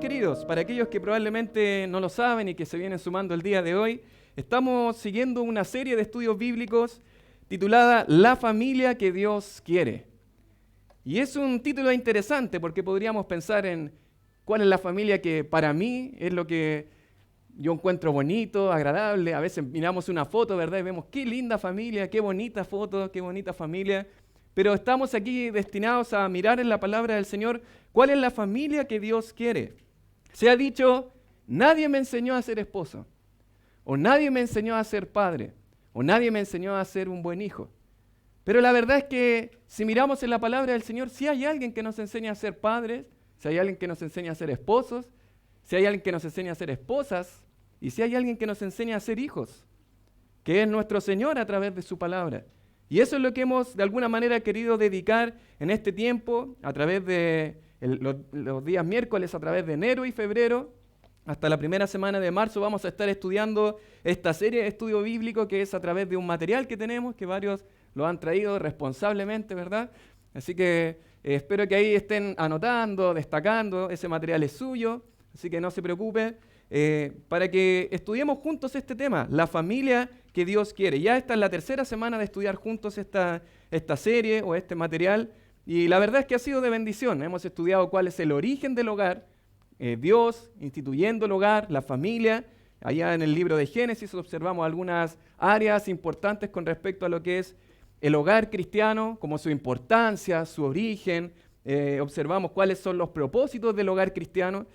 queridos, para aquellos que probablemente no lo saben y que se vienen sumando el día de hoy, estamos siguiendo una serie de estudios bíblicos titulada La familia que Dios quiere. Y es un título interesante porque podríamos pensar en cuál es la familia que para mí es lo que yo encuentro bonito, agradable. A veces miramos una foto, ¿verdad? Y vemos qué linda familia, qué bonita foto, qué bonita familia. Pero estamos aquí destinados a mirar en la palabra del Señor cuál es la familia que Dios quiere. Se ha dicho, nadie me enseñó a ser esposo, o nadie me enseñó a ser padre, o nadie me enseñó a ser un buen hijo. Pero la verdad es que si miramos en la palabra del Señor, sí hay alguien que nos enseña a ser padres, si hay alguien que nos enseña a ser esposos, si hay alguien que nos enseña a ser esposas, y si hay alguien que nos enseña a ser hijos, que es nuestro Señor a través de su palabra. Y eso es lo que hemos de alguna manera querido dedicar en este tiempo, a través de los días miércoles, a través de enero y febrero, hasta la primera semana de marzo vamos a estar estudiando esta serie de estudio bíblico que es a través de un material que tenemos, que varios lo han traído responsablemente, ¿verdad? Así que espero que ahí estén anotando, destacando, ese material es suyo, así que no se preocupe. Para que estudiemos juntos este tema, la familia que Dios quiere. Ya esta es la tercera semana de estudiar juntos esta serie o este material, y la verdad es que ha sido de bendición. Hemos estudiado cuál es el origen del hogar, Dios instituyendo el hogar, la familia. Allá en el libro de Génesis observamos algunas áreas importantes con respecto a lo que es el hogar cristiano, como su importancia, su origen. Observamos cuáles son los propósitos del hogar cristiano.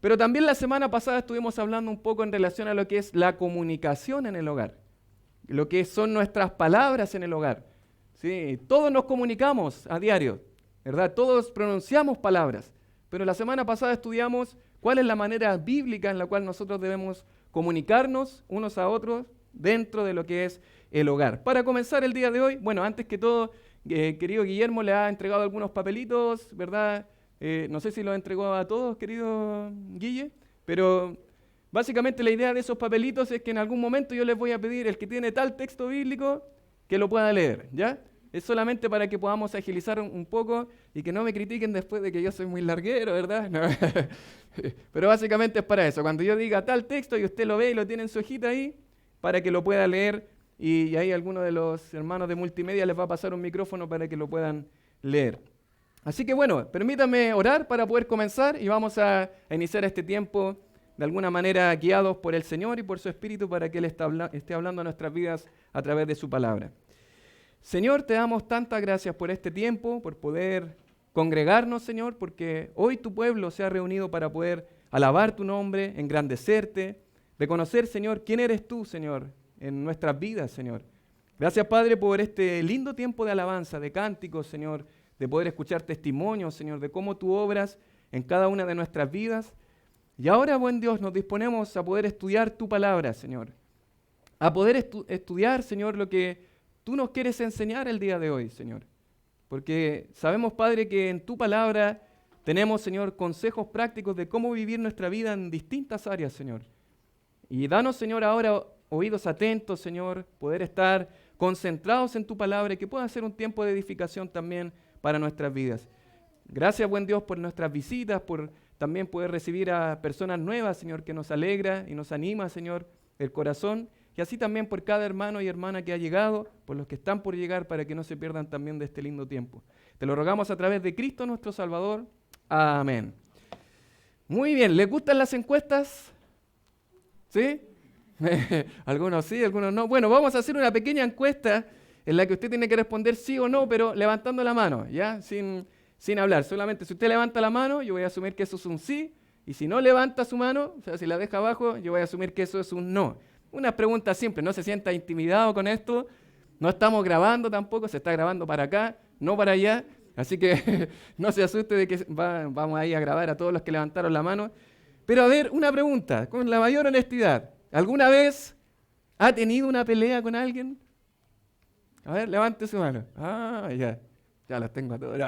Pero también la semana pasada estuvimos hablando un poco en relación a lo que es la comunicación en el hogar, lo que son nuestras palabras en el hogar. ¿Sí? Todos nos comunicamos a diario, ¿verdad? Todos pronunciamos palabras, pero la semana pasada estudiamos cuál es la manera bíblica en la cual nosotros debemos comunicarnos unos a otros dentro de lo que es el hogar. Para comenzar el día de hoy, bueno, antes que todo, querido Guillermo le ha entregado algunos papelitos, ¿verdad? No sé si los entregó a todos, querido Guille, pero básicamente la idea de esos papelitos es que en algún momento yo les voy a pedir el que tiene tal texto bíblico que lo pueda leer, ¿ya? Es solamente para que podamos agilizar un poco y que no me critiquen después de que yo soy muy larguero, ¿verdad? No. Pero básicamente es para eso. Cuando yo diga tal texto y usted lo ve y lo tiene en su hojita ahí, para que lo pueda leer y ahí alguno de los hermanos de multimedia les va a pasar un micrófono para que lo puedan leer. Así que bueno, permítame orar para poder comenzar y vamos a iniciar este tiempo de alguna manera guiados por el Señor y por su Espíritu para que Él esté hablando a nuestras vidas a través de su palabra. Señor, te damos tantas gracias por este tiempo, por poder congregarnos, Señor, porque hoy tu pueblo se ha reunido para poder alabar tu nombre, engrandecerte, reconocer, Señor, quién eres tú, Señor, en nuestras vidas, Señor. Gracias, Padre, por este lindo tiempo de alabanza, de cánticos, Señor, de poder escuchar testimonios, Señor, de cómo tú obras en cada una de nuestras vidas. Y ahora, buen Dios, nos disponemos a poder estudiar tu palabra, Señor. A poder estudiar, Señor, lo que tú nos quieres enseñar el día de hoy, Señor. Porque sabemos, Padre, que en tu palabra tenemos, Señor, consejos prácticos de cómo vivir nuestra vida en distintas áreas, Señor. Y danos, Señor, ahora oídos atentos, Señor, poder estar concentrados en tu palabra y que pueda ser un tiempo de edificación también para nuestras vidas. Gracias, buen Dios, por nuestras visitas, por también poder recibir a personas nuevas, Señor, que nos alegra y nos anima, Señor, el corazón, y así también por cada hermano y hermana que ha llegado, por los que están por llegar, para que no se pierdan también de este lindo tiempo. Te lo rogamos a través de Cristo nuestro Salvador. Amén. Muy bien, ¿les gustan las encuestas? ¿Sí? Algunos sí, algunos no. Bueno, vamos a hacer una pequeña encuesta en la que usted tiene que responder sí o no, pero levantando la mano, ¿ya? Sin hablar. Solamente si usted levanta la mano, yo voy a asumir que eso es un sí, y si no levanta su mano, o sea, si la deja abajo, yo voy a asumir que eso es un no. Una pregunta simple, no se sienta intimidado con esto, no estamos grabando tampoco, se está grabando para acá, no para allá, así que no se asuste de que vamos ahí a grabar a todos los que levantaron la mano. Pero a ver, una pregunta, con la mayor honestidad, ¿alguna vez ha tenido una pelea con alguien? A ver, levante su mano. Ah, ya las tengo a todos.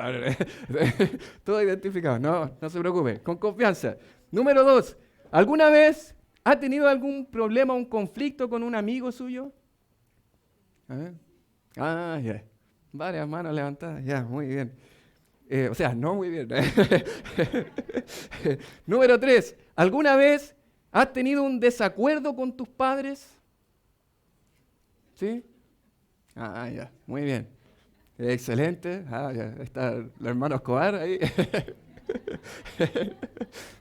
Todo identificado. No se preocupe, con confianza. Número 2, ¿alguna vez ha tenido algún problema, un conflicto con un amigo suyo? A ver. Ah, ya. Varias manos levantadas. Ya, muy bien. No muy bien. Número 3, ¿alguna vez has tenido un desacuerdo con tus padres? ¿Sí? Ya, muy bien. Excelente. Ya está el hermano Escobar ahí.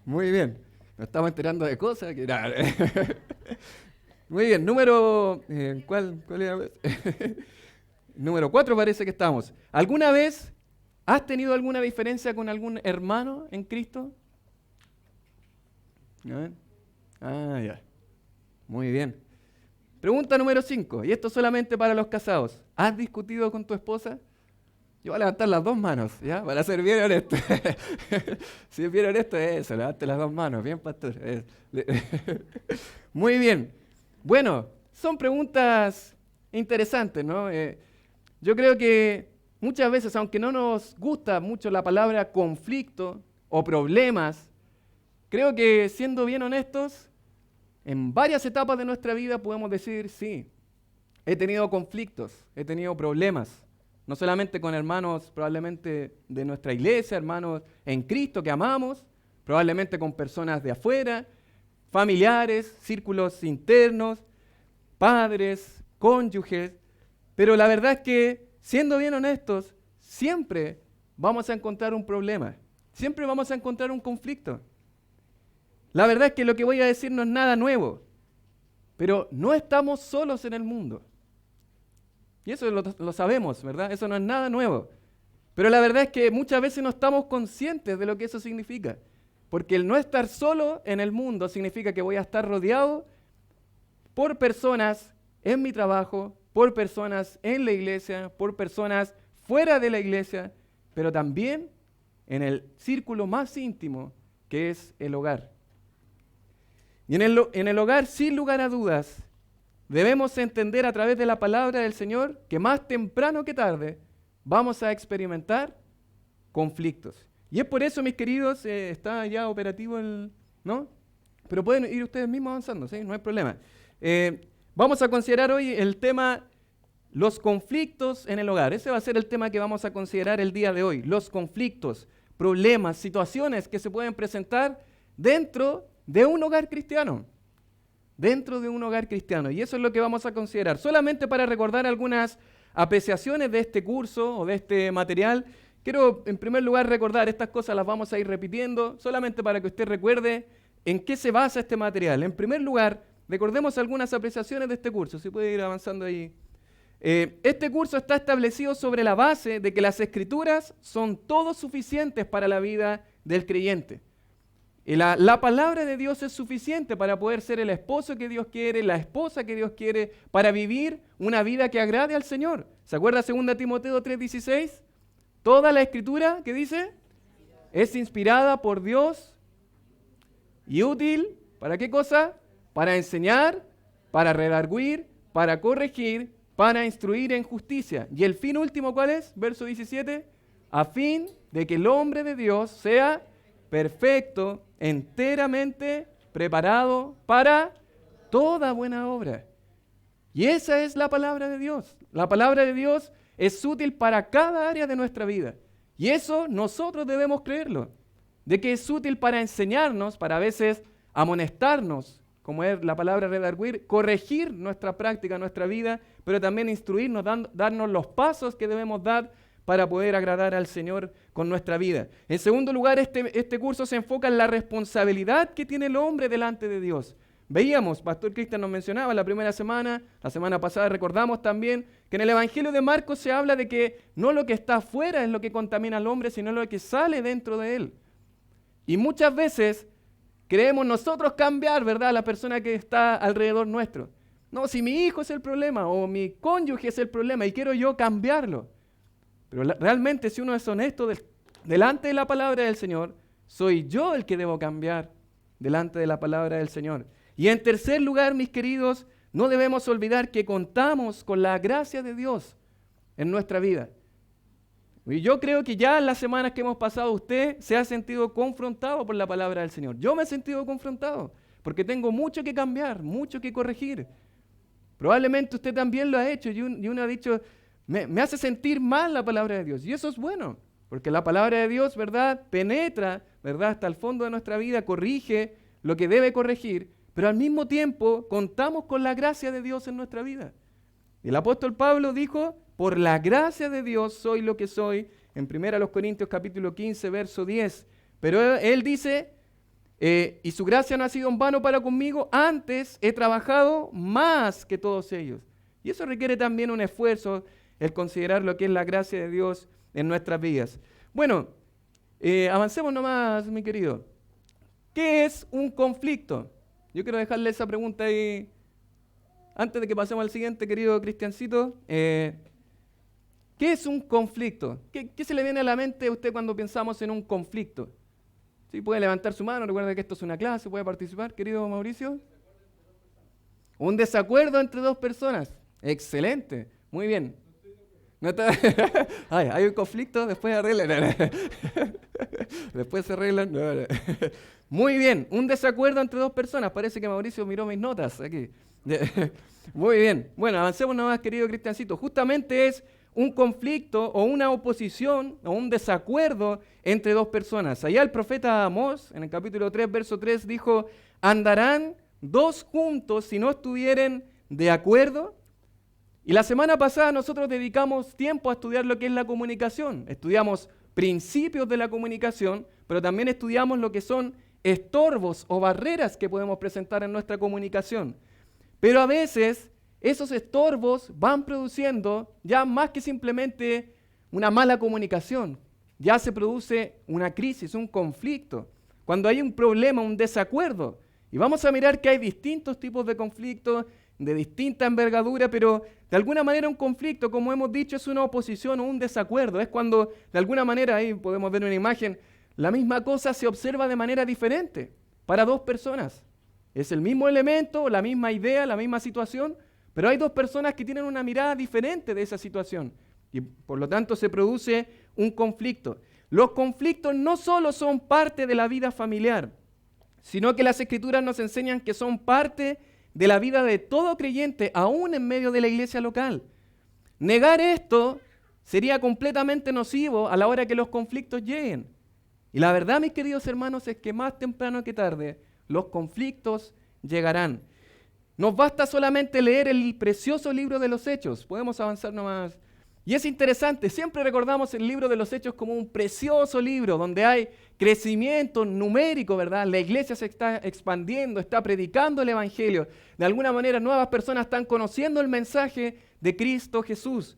Muy bien. Nos estamos enterando de cosas que nada. Muy bien. ¿Cuál era? Número 4 parece que estamos. ¿Alguna vez has tenido alguna diferencia con algún hermano en Cristo? ¿No? Ya. Muy bien. Pregunta número 5, y esto solamente para los casados. ¿Has discutido con tu esposa? Yo voy a levantar las 2 manos, ¿ya? Para ser bien honesto. Si es bien honesto, eso, levante las 2 manos, bien, pastor. Muy bien. Bueno, son preguntas interesantes, ¿no? Yo creo que muchas veces, aunque no nos gusta mucho la palabra conflicto o problemas, creo que siendo bien honestos, en varias etapas de nuestra vida podemos decir, sí, he tenido conflictos, he tenido problemas, no solamente con hermanos probablemente de nuestra iglesia, hermanos en Cristo que amamos, probablemente con personas de afuera, familiares, círculos internos, padres, cónyuges, pero la verdad es que, siendo bien honestos, siempre vamos a encontrar un problema, siempre vamos a encontrar un conflicto. La verdad es que lo que voy a decir no es nada nuevo, pero no estamos solos en el mundo. Y eso lo sabemos, ¿verdad? Eso no es nada nuevo. Pero la verdad es que muchas veces no estamos conscientes de lo que eso significa. Porque el no estar solo en el mundo significa que voy a estar rodeado por personas en mi trabajo, por personas en la iglesia, por personas fuera de la iglesia, pero también en el círculo más íntimo que es el hogar. Y en el hogar, sin lugar a dudas, debemos entender a través de la palabra del Señor que más temprano que tarde vamos a experimentar conflictos. Y es por eso, mis queridos, está ya operativo ¿no? Pero pueden ir ustedes mismos avanzando, ¿sí? No hay problema. Vamos a considerar hoy el tema los conflictos en el hogar. Ese va a ser el tema que vamos a considerar el día de hoy. Los conflictos, problemas, situaciones que se pueden presentar dentro de un hogar cristiano. Dentro de un hogar cristiano. Y eso es lo que vamos a considerar. Solamente para recordar algunas apreciaciones de este curso o de este material, quiero en primer lugar recordar, estas cosas las vamos a ir repitiendo, solamente para que usted recuerde en qué se basa este material. En primer lugar, recordemos algunas apreciaciones de este curso. Si puede ir avanzando ahí. Este curso está establecido sobre la base de que las Escrituras son todos suficientes para la vida del creyente. Y la palabra de Dios es suficiente para poder ser el esposo que Dios quiere, la esposa que Dios quiere, para vivir una vida que agrade al Señor. ¿Se acuerda 2 Timoteo 3:16? Toda la Escritura, ¿qué dice? Es inspirada por Dios y útil, ¿para qué cosa? Para enseñar, para redarguir, para corregir, para instruir en justicia. ¿Y el fin último cuál es? Verso 17. A fin de que el hombre de Dios sea perfecto, enteramente preparado para toda buena obra. Y esa es la palabra de Dios. La palabra de Dios es útil para cada área de nuestra vida. Y eso nosotros debemos creerlo. De que es útil para enseñarnos, para a veces amonestarnos, como es la palabra redarguir, corregir nuestra práctica, nuestra vida, pero también instruirnos, darnos los pasos que debemos dar para poder agradar al Señor con nuestra vida. En segundo lugar, este curso se enfoca en la responsabilidad que tiene el hombre delante de Dios. Veíamos, Pastor Cristian nos mencionaba la primera semana, la semana pasada recordamos también que en el Evangelio de Marcos se habla de que no lo que está afuera es lo que contamina al hombre, sino lo que sale dentro de él. Y muchas veces queremos nosotros cambiar, ¿verdad?, a la persona que está alrededor nuestro. No, si mi hijo es el problema o mi cónyuge es el problema y quiero yo cambiarlo. Pero realmente si uno es honesto delante de la palabra del Señor, soy yo el que debo cambiar delante de la palabra del Señor. Y en tercer lugar, mis queridos, no debemos olvidar que contamos con la gracia de Dios en nuestra vida. Y yo creo que ya en las semanas que hemos pasado usted se ha sentido confrontado por la palabra del Señor. Yo me he sentido confrontado porque tengo mucho que cambiar, mucho que corregir. Probablemente usted también lo ha hecho y uno ha dicho, me hace sentir mal la palabra de Dios. Y eso es bueno. Porque la palabra de Dios, ¿verdad?, penetra, ¿verdad?, hasta el fondo de nuestra vida, corrige lo que debe corregir, pero al mismo tiempo contamos con la gracia de Dios en nuestra vida. Y el apóstol Pablo dijo, por la gracia de Dios soy lo que soy, en 1 Corintios capítulo 15, verso 10. Pero él dice, y su gracia no ha sido en vano para conmigo, antes he trabajado más que todos ellos. Y eso requiere también un esfuerzo, el considerar lo que es la gracia de Dios en nuestras vidas. Bueno, avancemos nomás, mi querido. ¿Qué es un conflicto? Yo quiero dejarle esa pregunta ahí, antes de que pasemos al siguiente, querido Cristiancito. ¿Qué es un conflicto? ¿Qué se le viene a la mente a usted cuando pensamos en un conflicto? ¿Sí? Puede levantar su mano, recuerda que esto es una clase, puede participar, querido Mauricio. Un desacuerdo entre dos personas. Excelente, muy bien. No está... Ay, hay un conflicto, después arreglan. Después se arreglan. Muy bien, un desacuerdo entre dos personas. Parece que Mauricio miró mis notas aquí. Muy bien. Bueno, avancemos nomás, querido Cristiancito. Justamente es un conflicto o una oposición o un desacuerdo entre dos personas. Allá el profeta Amós, en el capítulo 3, verso 3, dijo, ¿andarán dos juntos si no estuvieren de acuerdo? Y la semana pasada nosotros dedicamos tiempo a estudiar lo que es la comunicación. Estudiamos principios de la comunicación, pero también estudiamos lo que son estorbos o barreras que podemos presentar en nuestra comunicación. Pero a veces esos estorbos van produciendo ya más que simplemente una mala comunicación. Ya se produce una crisis, un conflicto. Cuando hay un problema, un desacuerdo. Y vamos a mirar que hay distintos tipos de conflictos, de distinta envergadura, pero de alguna manera un conflicto, como hemos dicho, es una oposición o un desacuerdo. Es cuando, de alguna manera, ahí podemos ver una imagen, la misma cosa se observa de manera diferente para dos personas. Es el mismo elemento, la misma idea, la misma situación, pero hay dos personas que tienen una mirada diferente de esa situación. Y por lo tanto se produce un conflicto. Los conflictos no solo son parte de la vida familiar, sino que las Escrituras nos enseñan que son parte de la vida de todo creyente, aún en medio de la iglesia local. Negar esto sería completamente nocivo a la hora que los conflictos lleguen. Y la verdad, mis queridos hermanos, es que más temprano que tarde los conflictos llegarán. Nos basta solamente leer el precioso libro de los Hechos. Podemos avanzar nomás. Y es interesante, siempre recordamos el libro de los Hechos como un precioso libro donde hay crecimiento numérico, ¿verdad? La iglesia se está expandiendo, está predicando el evangelio. De alguna manera nuevas personas están conociendo el mensaje de Cristo Jesús.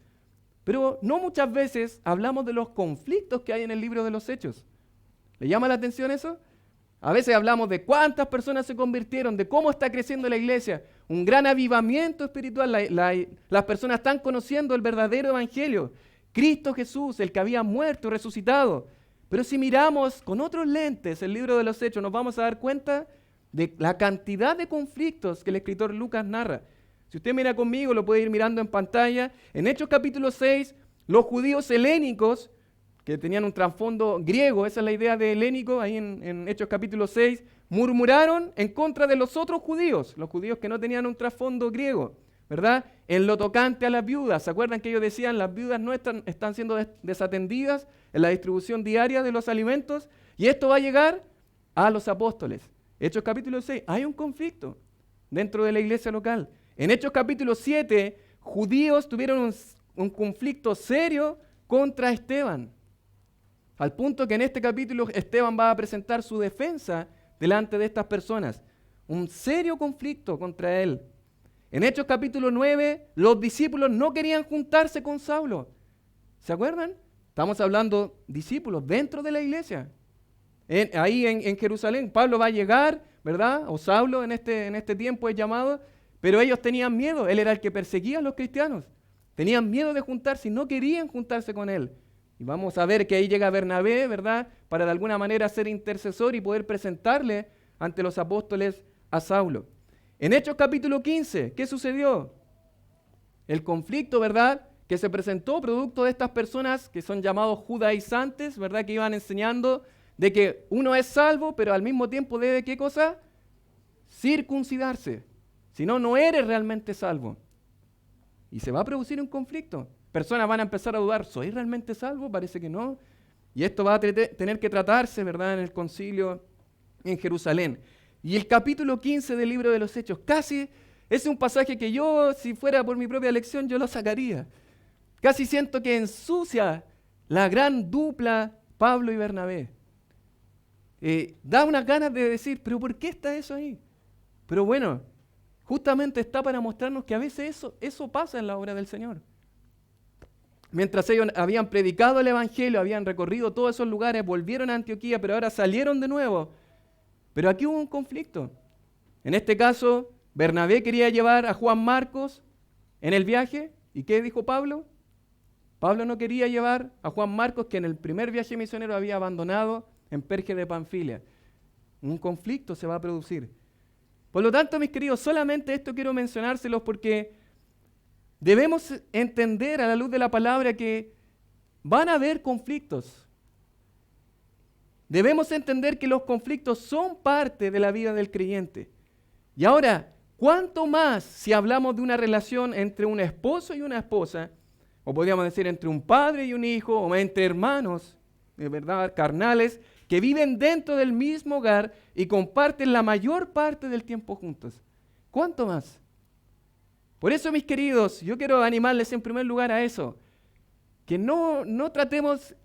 Pero no muchas veces hablamos de los conflictos que hay en el libro de los Hechos. ¿Le llama la atención eso? A veces hablamos de cuántas personas se convirtieron, de cómo está creciendo la iglesia, un gran avivamiento espiritual, las personas están conociendo el verdadero evangelio, Cristo Jesús, el que había muerto y resucitado. Pero si miramos con otros lentes el libro de los Hechos, nos vamos a dar cuenta de la cantidad de conflictos que el escritor Lucas narra. Si usted mira conmigo, lo puede ir mirando en pantalla. En Hechos capítulo 6, los judíos helénicos, que tenían un trasfondo griego, esa es la idea de helénico, ahí en Hechos capítulo 6, murmuraron en contra de los otros judíos, los judíos que no tenían un trasfondo griego, ¿verdad? En lo tocante a las viudas, ¿se acuerdan que ellos decían las viudas no están siendo desatendidas en la distribución diaria de los alimentos? Y esto va a llegar a los apóstoles. Hechos capítulo 6, hay un conflicto dentro de la iglesia local. En Hechos capítulo 7, judíos tuvieron un conflicto serio contra Esteban. Al punto que en este capítulo Esteban va a presentar su defensa delante de estas personas. Un serio conflicto contra él. En Hechos capítulo 9, los discípulos no querían juntarse con Saulo. ¿Se acuerdan? Estamos hablando discípulos dentro de la iglesia. Ahí en Jerusalén, Pablo va a llegar, ¿verdad? O Saulo en este tiempo es llamado, pero ellos tenían miedo. Él era el que perseguía a los cristianos. Tenían miedo de juntarse y no querían juntarse con él. Y vamos a ver que ahí llega Bernabé, ¿verdad? Para de alguna manera ser intercesor y poder presentarle ante los apóstoles a Saulo. En Hechos capítulo 15, ¿qué sucedió? El conflicto, ¿verdad?, que se presentó producto de estas personas que son llamados judaizantes, ¿verdad?, que iban enseñando de que uno es salvo, pero al mismo tiempo debe, ¿qué cosa? Circuncidarse. Si no, no eres realmente salvo. Y se va a producir un conflicto. Personas van a empezar a dudar, ¿soy realmente salvo? Parece que no. Y esto va a tener que tratarse, ¿verdad?, en el concilio en Jerusalén. Y el capítulo 15 del libro de los Hechos, casi es un pasaje que yo, si fuera por mi propia elección, yo lo sacaría. Casi siento que ensucia la gran dupla Pablo y Bernabé. Da unas ganas de decir, pero ¿por qué está eso ahí? Pero bueno, justamente está para mostrarnos que a veces eso pasa en la obra del Señor. Mientras ellos habían predicado el Evangelio, habían recorrido todos esos lugares, volvieron a Antioquía, pero ahora salieron de nuevo. Pero aquí hubo un conflicto. En este caso, Bernabé quería llevar a Juan Marcos en el viaje. ¿Y qué dijo Pablo? Pablo no quería llevar a Juan Marcos, que en el primer viaje misionero había abandonado en Perge de Panfilia. Un conflicto se va a producir. Por lo tanto, mis queridos, solamente esto quiero mencionárselos porque debemos entender a la luz de la palabra que van a haber conflictos. Debemos entender que los conflictos son parte de la vida del creyente. Y ahora, ¿cuánto más si hablamos de una relación entre un esposo y una esposa, o podríamos decir entre un padre y un hijo, o entre hermanos, de verdad, carnales, que viven dentro del mismo hogar y comparten la mayor parte del tiempo juntos? ¿Cuánto más? Por eso, mis queridos, yo quiero animarles en primer lugar a eso, que no tratemos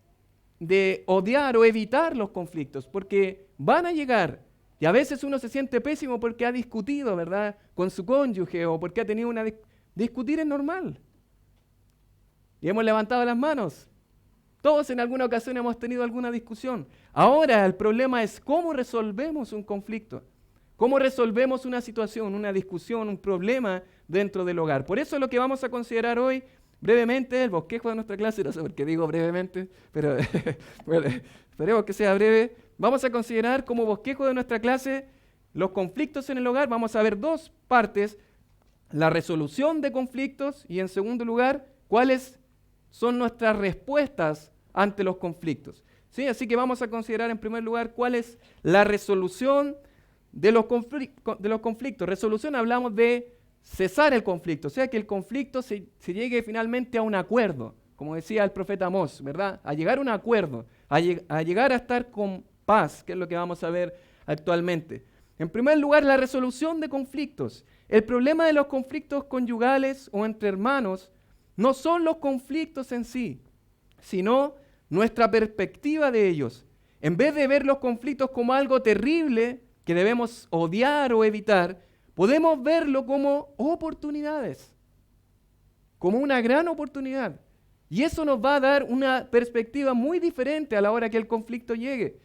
de odiar o evitar los conflictos, porque van a llegar, y a veces uno se siente pésimo porque ha discutido, ¿verdad?, con su cónyuge, o porque ha tenido una... Discutir es normal. Y hemos levantado las manos. Todos en alguna ocasión hemos tenido alguna discusión. Ahora el problema es cómo resolvemos un conflicto, cómo resolvemos una situación, una discusión, un problema dentro del hogar. Por eso lo que vamos a considerar hoy, brevemente, el bosquejo de nuestra clase, no sé por qué digo brevemente, pero bueno, esperemos que sea breve. Vamos a considerar como bosquejo de nuestra clase los conflictos en el hogar. Vamos a ver dos partes: la resolución de conflictos y, en segundo lugar, cuáles son nuestras respuestas ante los conflictos. ¿Sí? Así que vamos a considerar en primer lugar cuál es la resolución de los conflictos. Resolución, hablamos de cesar el conflicto, o sea, que el conflicto se llegue finalmente a un acuerdo, como decía el profeta Amós, ¿verdad? A llegar a un acuerdo, a llegar a estar con paz, que es lo que vamos a ver actualmente. En primer lugar, la resolución de conflictos. El problema de los conflictos conyugales o entre hermanos no son los conflictos en sí, sino nuestra perspectiva de ellos. En vez de ver los conflictos como algo terrible que debemos odiar o evitar, podemos verlo como oportunidades, como una gran oportunidad. Y eso nos va a dar una perspectiva muy diferente a la hora que el conflicto llegue.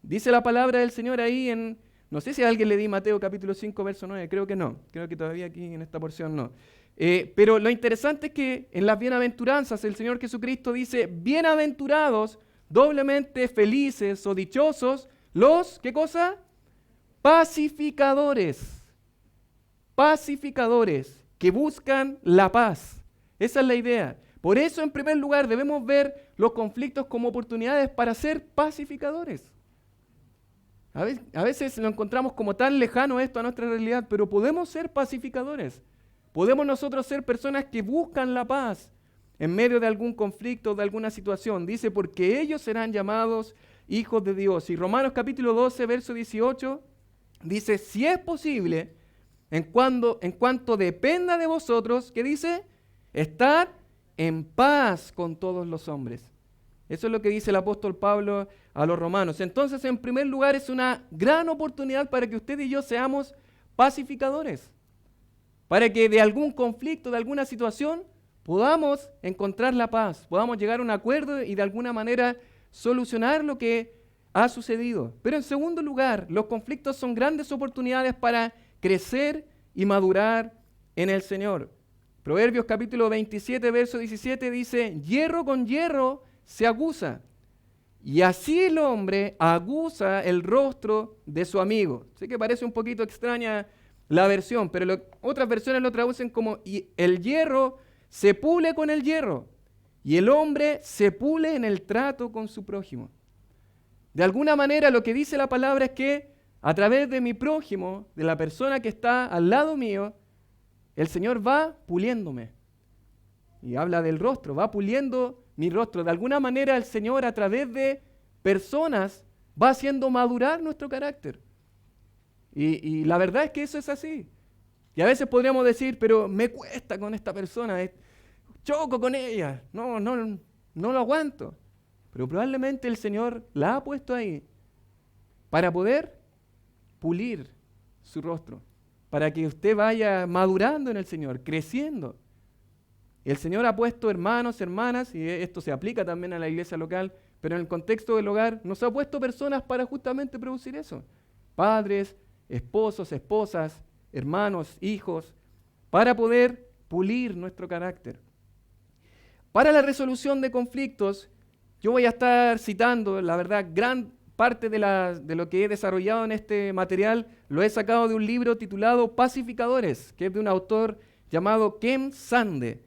Dice la palabra del Señor ahí en, no sé si a alguien le di Mateo capítulo 5, verso 9, creo que no, creo que todavía aquí en esta porción no. Pero lo interesante es que en las bienaventuranzas el Señor Jesucristo dice: bienaventurados, doblemente felices o dichosos, los, ¿qué cosa? Pacificadores. Pacificadores, que buscan la paz. Esa es la idea. Por eso, en primer lugar, debemos ver los conflictos como oportunidades para ser pacificadores. A veces lo encontramos como tan lejano esto a nuestra realidad, pero podemos ser pacificadores. Podemos nosotros ser personas que buscan la paz en medio de algún conflicto, de alguna situación. Dice, porque ellos serán llamados hijos de Dios. Y Romanos capítulo 12, verso 18, dice, si es posible, en cuanto dependa de vosotros, ¿qué dice? Estad en paz con todos los hombres. Eso es lo que dice el apóstol Pablo a los romanos. Entonces, en primer lugar, es una gran oportunidad para que usted y yo seamos pacificadores, para que de algún conflicto, de alguna situación, podamos encontrar la paz, podamos llegar a un acuerdo y de alguna manera solucionar lo que ha sucedido. Pero en segundo lugar, los conflictos son grandes oportunidades para crecer y madurar en el Señor. Proverbios capítulo 27, verso 17 dice, hierro con hierro se aguza, y así el hombre aguza el rostro de su amigo. Sé que parece un poquito extraña la versión, pero otras versiones lo traducen como, y el hierro se pule con el hierro, y el hombre se pule en el trato con su prójimo. De alguna manera lo que dice la palabra es que a través de mi prójimo, de la persona que está al lado mío, el Señor va puliéndome. Y habla del rostro, va puliendo mi rostro. De alguna manera el Señor a través de personas va haciendo madurar nuestro carácter. Y la verdad es que eso es así. Y a veces podríamos decir, pero me cuesta con esta persona, choco con ella, no lo aguanto. Pero probablemente el Señor la ha puesto ahí para poder pulir su rostro, para que usted vaya madurando en el Señor, creciendo. El Señor ha puesto hermanos, hermanas, y esto se aplica también a la iglesia local, pero en el contexto del hogar nos ha puesto personas para justamente producir eso. Padres, esposos, esposas, hermanos, hijos, para poder pulir nuestro carácter. Para la resolución de conflictos, yo voy a estar citando, la verdad, gran parte de lo que he desarrollado en este material lo he sacado de un libro titulado Pacificadores, que es de un autor llamado Ken Sande.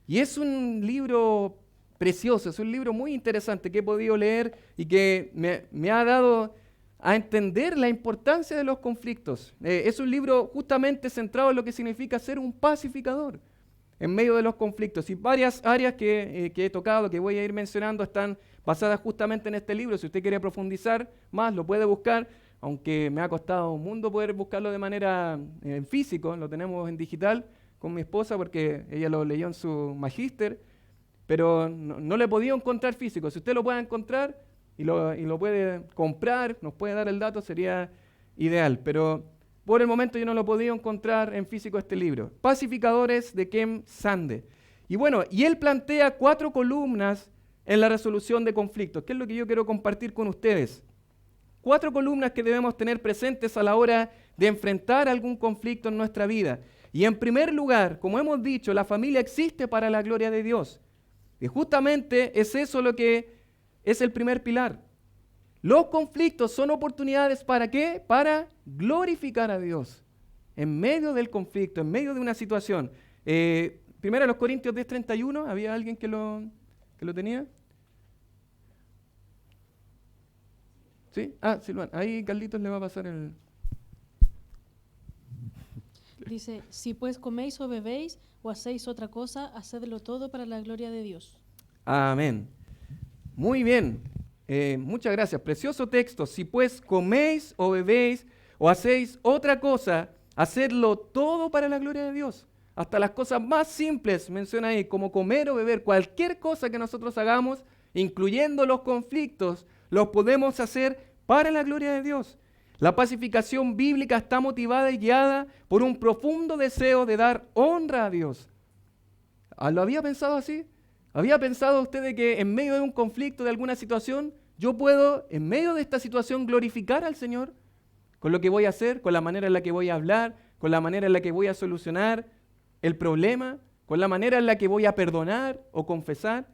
Y es un libro precioso, es un libro muy interesante que he podido leer y que me ha dado a entender la importancia de los conflictos. Es un libro justamente centrado en lo que significa ser un pacificador en medio de los conflictos. Y varias áreas que he tocado, que voy a ir mencionando, están basadas justamente en este libro. Si usted quiere profundizar más, lo puede buscar, aunque me ha costado un mundo poder buscarlo de manera en físico, lo tenemos en digital con mi esposa porque ella lo leyó en su magíster, pero no lo he podido encontrar físico. Si usted lo puede encontrar y lo puede comprar, nos puede dar el dato, sería ideal. Pero por el momento yo no lo he podido encontrar en físico este libro. Pacificadores de Ken Sande. Y bueno, y él plantea 4 columnas en la resolución de conflictos, que es lo que yo quiero compartir con ustedes. 4 columnas que debemos tener presentes a la hora de enfrentar algún conflicto en nuestra vida. Y en primer lugar, como hemos dicho, la familia existe para la gloria de Dios. Y justamente es eso lo que es el primer pilar. Los conflictos son oportunidades ¿para qué? Para glorificar a Dios. En medio del conflicto, en medio de una situación. Primero los Corintios 10:31, ¿había alguien que lo tenía? ¿Sí? Silván, ahí Carlitos le va a pasar el... Dice, si pues coméis o bebéis o hacéis otra cosa, hacedlo todo para la gloria de Dios. Amén. Muy bien. Muchas gracias. Precioso texto. Si pues coméis o bebéis o hacéis otra cosa, hacedlo todo para la gloria de Dios. Hasta las cosas más simples, menciona ahí, como comer o beber, cualquier cosa que nosotros hagamos, incluyendo los conflictos, los podemos hacer para la gloria de Dios. La pacificación bíblica está motivada y guiada por un profundo deseo de dar honra a Dios. ¿Lo había pensado así? ¿Había pensado usted de que en medio de un conflicto, de alguna situación, yo puedo, en medio de esta situación, glorificar al Señor? Con lo que voy a hacer, con la manera en la que voy a hablar, con la manera en la que voy a solucionar el problema, con la manera en la que voy a perdonar o confesar.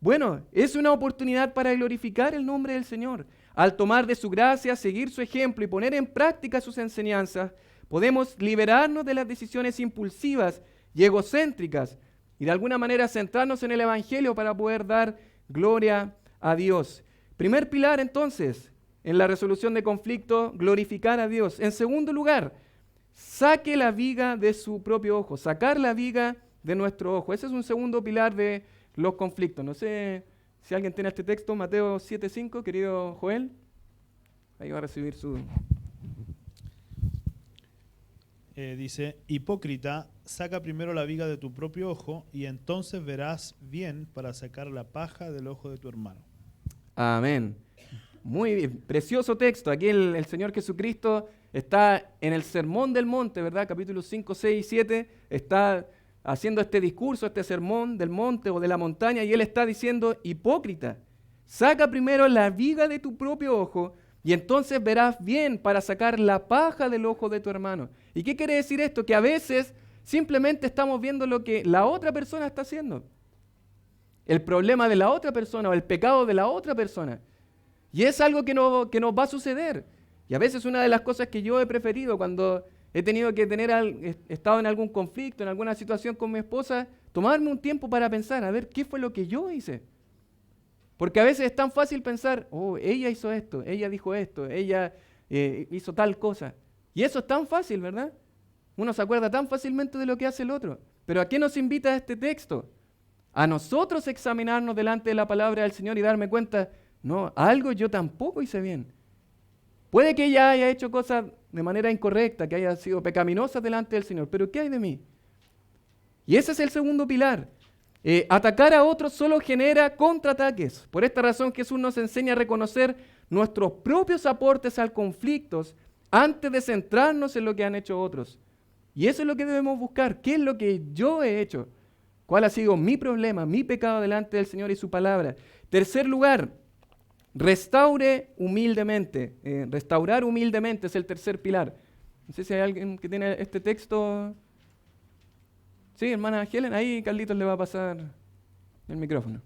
Bueno, es una oportunidad para glorificar el nombre del Señor. Al tomar de su gracia, seguir su ejemplo y poner en práctica sus enseñanzas, podemos liberarnos de las decisiones impulsivas y egocéntricas y de alguna manera centrarnos en el Evangelio para poder dar gloria a Dios. Primer pilar entonces, en la resolución de conflicto, glorificar a Dios. En segundo lugar, saque la viga de su propio ojo, sacar la viga de nuestro ojo. Ese es un segundo pilar de los conflictos. No sé si alguien tiene este texto, Mateo 7:5, querido Joel. Ahí va a recibir su... Dice, hipócrita, saca primero la viga de tu propio ojo y entonces verás bien para sacar la paja del ojo de tu hermano. Amén. Muy bien, precioso texto. Aquí el Señor Jesucristo está en el Sermón del Monte, ¿verdad? Capítulos 5, 6 y 7, está haciendo este discurso, este sermón del monte o de la montaña, y Él está diciendo, hipócrita, saca primero la viga de tu propio ojo y entonces verás bien para sacar la paja del ojo de tu hermano. ¿Y qué quiere decir esto? Que a veces simplemente estamos viendo lo que la otra persona está haciendo. El problema de la otra persona o el pecado de la otra persona. Y es algo que nos va a suceder. Y a veces una de las cosas que yo he preferido cuando he tenido que estado en algún conflicto, en alguna situación con mi esposa, tomarme un tiempo para pensar, a ver, ¿qué fue lo que yo hice? Porque a veces es tan fácil pensar, oh, ella hizo esto, ella dijo esto, ella hizo tal cosa. Y eso es tan fácil, ¿verdad? Uno se acuerda tan fácilmente de lo que hace el otro. Pero ¿a qué nos invita este texto? A nosotros examinarnos delante de la palabra del Señor y darme cuenta, No, algo yo tampoco hice bien. Puede que ella haya hecho cosas de manera incorrecta, que haya sido pecaminosa delante del Señor, pero ¿qué hay de mí? Y ese es el segundo pilar. Atacar a otros solo genera contraataques. Por esta razón Jesús nos enseña a reconocer nuestros propios aportes al conflicto antes de centrarnos en lo que han hecho otros. Y eso es lo que debemos buscar. ¿Qué es lo que yo he hecho? ¿Cuál ha sido mi problema, mi pecado delante del Señor y su palabra? Tercer lugar, restaure humildemente. Restaurar humildemente es el tercer pilar. No sé si hay alguien que tiene este texto. Sí, hermana Helen, ahí Carlitos le va a pasar el micrófono.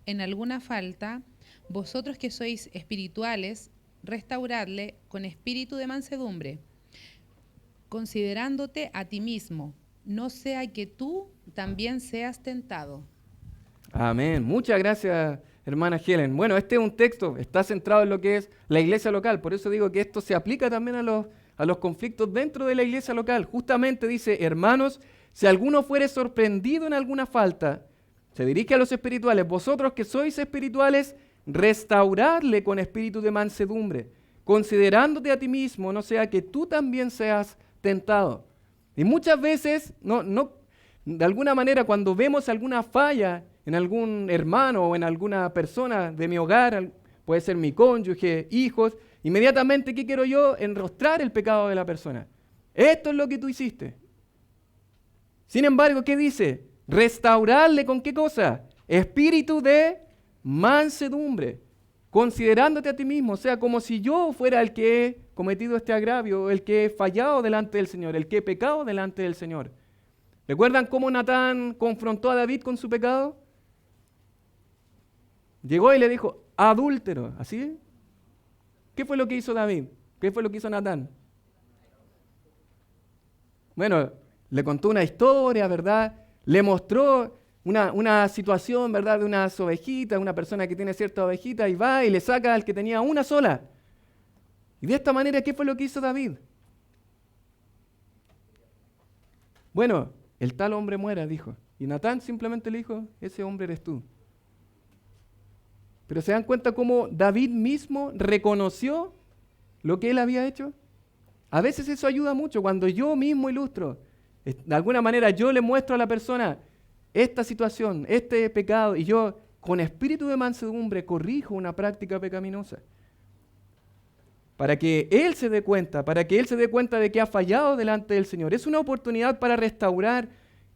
En alguna falta, vosotros que sois espirituales, restauradle con espíritu de mansedumbre, considerándote a ti mismo, no sea que tú también seas tentado. Amén. Muchas gracias, hermana Helen. Bueno, este es un texto, está centrado en lo que es la iglesia local. Por eso digo que esto se aplica también a los conflictos dentro de la iglesia local. Justamente dice, hermanos, si alguno fuere sorprendido en alguna falta, se dirige a los espirituales. Vosotros que sois espirituales, restauradle con espíritu de mansedumbre, considerándote a ti mismo, no sea que tú también seas tentado. Y muchas veces, de alguna manera, cuando vemos alguna falla en algún hermano o en alguna persona de mi hogar, puede ser mi cónyuge, hijos, inmediatamente, ¿qué quiero yo? Enrostrar el pecado de la persona. Esto es lo que tú hiciste. Sin embargo, ¿qué dice? Restaurarle con ¿qué cosa? Espíritu de mansedumbre, considerándote a ti mismo, o sea, como si yo fuera el que he cometido este agravio, el que he fallado delante del Señor, el que he pecado delante del Señor. ¿Recuerdan cómo Natán confrontó a David con su pecado? Llegó y le dijo, adúltero, ¿así? ¿Qué fue lo que hizo David? ¿Qué fue lo que hizo Natán? Bueno, le contó una historia, ¿verdad? Le mostró una situación, ¿verdad? De unas ovejitas, una persona que tiene cierta ovejita y va y le saca al que tenía una sola. Y de esta manera, ¿qué fue lo que hizo David? Bueno, el tal hombre muera, dijo. Y Natán simplemente le dijo, ese hombre eres tú. Pero ¿se dan cuenta cómo David mismo reconoció lo que él había hecho? A veces eso ayuda mucho, cuando yo mismo ilustro. De alguna manera yo le muestro a la persona esta situación, este pecado, y yo con espíritu de mansedumbre corrijo una práctica pecaminosa. Para que él se dé cuenta, de que ha fallado delante del Señor. Es una oportunidad para restaurar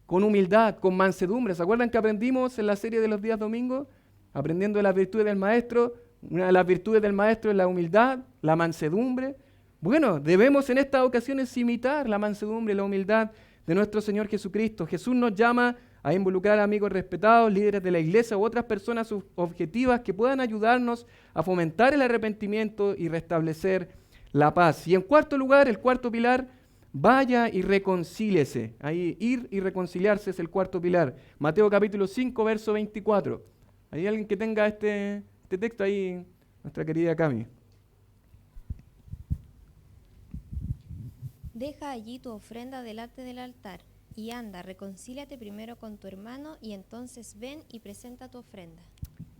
con humildad, con mansedumbre. ¿Se acuerdan que aprendimos en la serie de los días domingos? Aprendiendo de las virtudes del Maestro. Una de las virtudes del Maestro es la humildad, la mansedumbre. Bueno, debemos en estas ocasiones imitar la mansedumbre y la humildad de nuestro Señor Jesucristo. Jesús nos llama a involucrar a amigos respetados, líderes de la iglesia u otras personas objetivas que puedan ayudarnos a fomentar el arrepentimiento y restablecer la paz. Y en cuarto lugar, el cuarto pilar, vaya y reconcíliese. Ahí ir y reconciliarse es el cuarto pilar. Mateo capítulo 5, verso 24. ¿Hay alguien que tenga este texto ahí? Nuestra querida Cami. Deja allí tu ofrenda delante del altar, y anda, reconcíliate primero con tu hermano, y entonces ven y presenta tu ofrenda.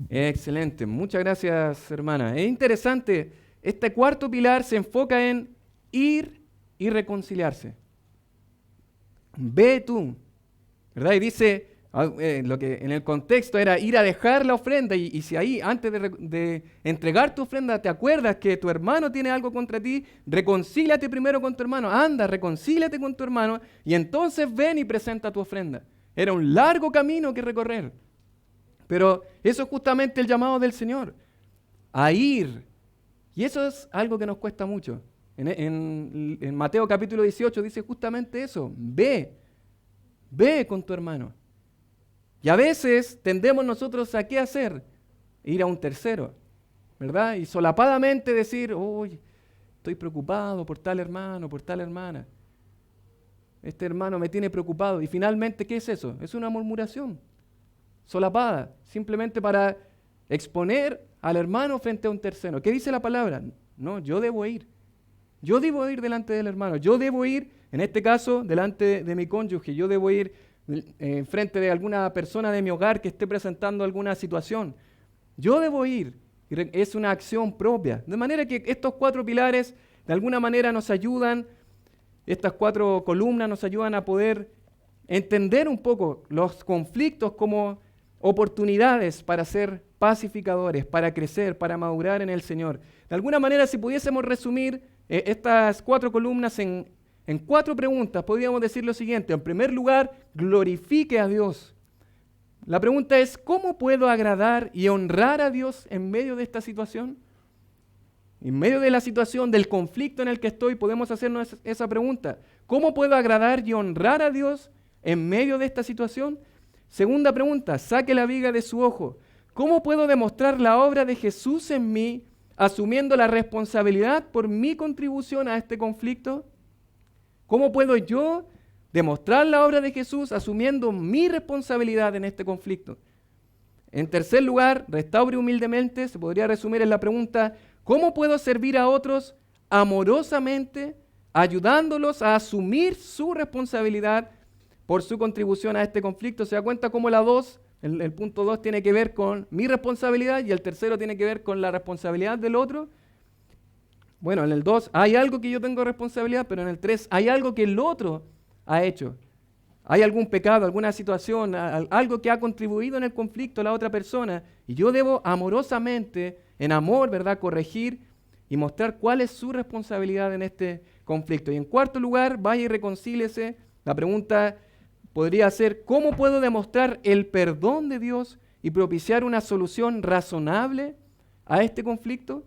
Excelente, muchas gracias, hermana. Es interesante, este cuarto pilar se enfoca en ir y reconciliarse. Ve tú, ¿verdad? Y dice, lo que en el contexto era ir a dejar la ofrenda, y si ahí, antes de entregar tu ofrenda, te acuerdas que tu hermano tiene algo contra ti, reconcíliate primero con tu hermano, anda, reconcíliate con tu hermano, y entonces ven y presenta tu ofrenda. Era un largo camino que recorrer, pero eso es justamente el llamado del Señor, a ir, y eso es algo que nos cuesta mucho. En Mateo capítulo 18 dice justamente eso, ve con tu hermano. Y a veces tendemos nosotros a qué hacer, ir a un tercero, ¿verdad? Y solapadamente decir, uy, estoy preocupado por tal hermano, por tal hermana. Este hermano me tiene preocupado. Y finalmente, ¿qué es eso? Es una murmuración solapada, simplemente para exponer al hermano frente a un tercero. ¿Qué dice la palabra? No, yo debo ir. Yo debo ir delante del hermano. Yo debo ir, en este caso, delante de mi cónyuge. Yo debo ir frente de alguna persona de mi hogar que esté presentando alguna situación. Yo debo ir, es una acción propia. De manera que estos 4 pilares de alguna manera nos ayudan, estas 4 columnas nos ayudan a poder entender un poco los conflictos como oportunidades para ser pacificadores, para crecer, para madurar en el Señor. De alguna manera, si pudiésemos resumir estas 4 columnas en 4 preguntas, podríamos decir lo siguiente. En primer lugar, glorifique a Dios. La pregunta es, ¿cómo puedo agradar y honrar a Dios en medio de esta situación? En medio de la situación, del conflicto en el que estoy, podemos hacernos esa pregunta. ¿Cómo puedo agradar y honrar a Dios en medio de esta situación? Segunda pregunta, saque la viga de su ojo. ¿Cómo puedo demostrar la obra de Jesús en mí, asumiendo la responsabilidad por mi contribución a este conflicto? ¿Cómo puedo yo demostrar la obra de Jesús asumiendo mi responsabilidad en este conflicto? En tercer lugar, restaure humildemente, se podría resumir en la pregunta, ¿cómo puedo servir a otros amorosamente, ayudándolos a asumir su responsabilidad por su contribución a este conflicto? ¿Se da cuenta cómo la 2, el punto 2 tiene que ver con mi responsabilidad y el tercero tiene que ver con la responsabilidad del otro? Bueno, en el 2 hay algo que yo tengo responsabilidad, pero en el 3 hay algo que el otro ha hecho. Hay algún pecado, alguna situación, algo que ha contribuido en el conflicto a la otra persona, y yo debo amorosamente, en amor, ¿verdad?, corregir y mostrar cuál es su responsabilidad en este conflicto. Y en cuarto lugar, vaya y reconcíliese. La pregunta podría ser, ¿cómo puedo demostrar el perdón de Dios y propiciar una solución razonable a este conflicto?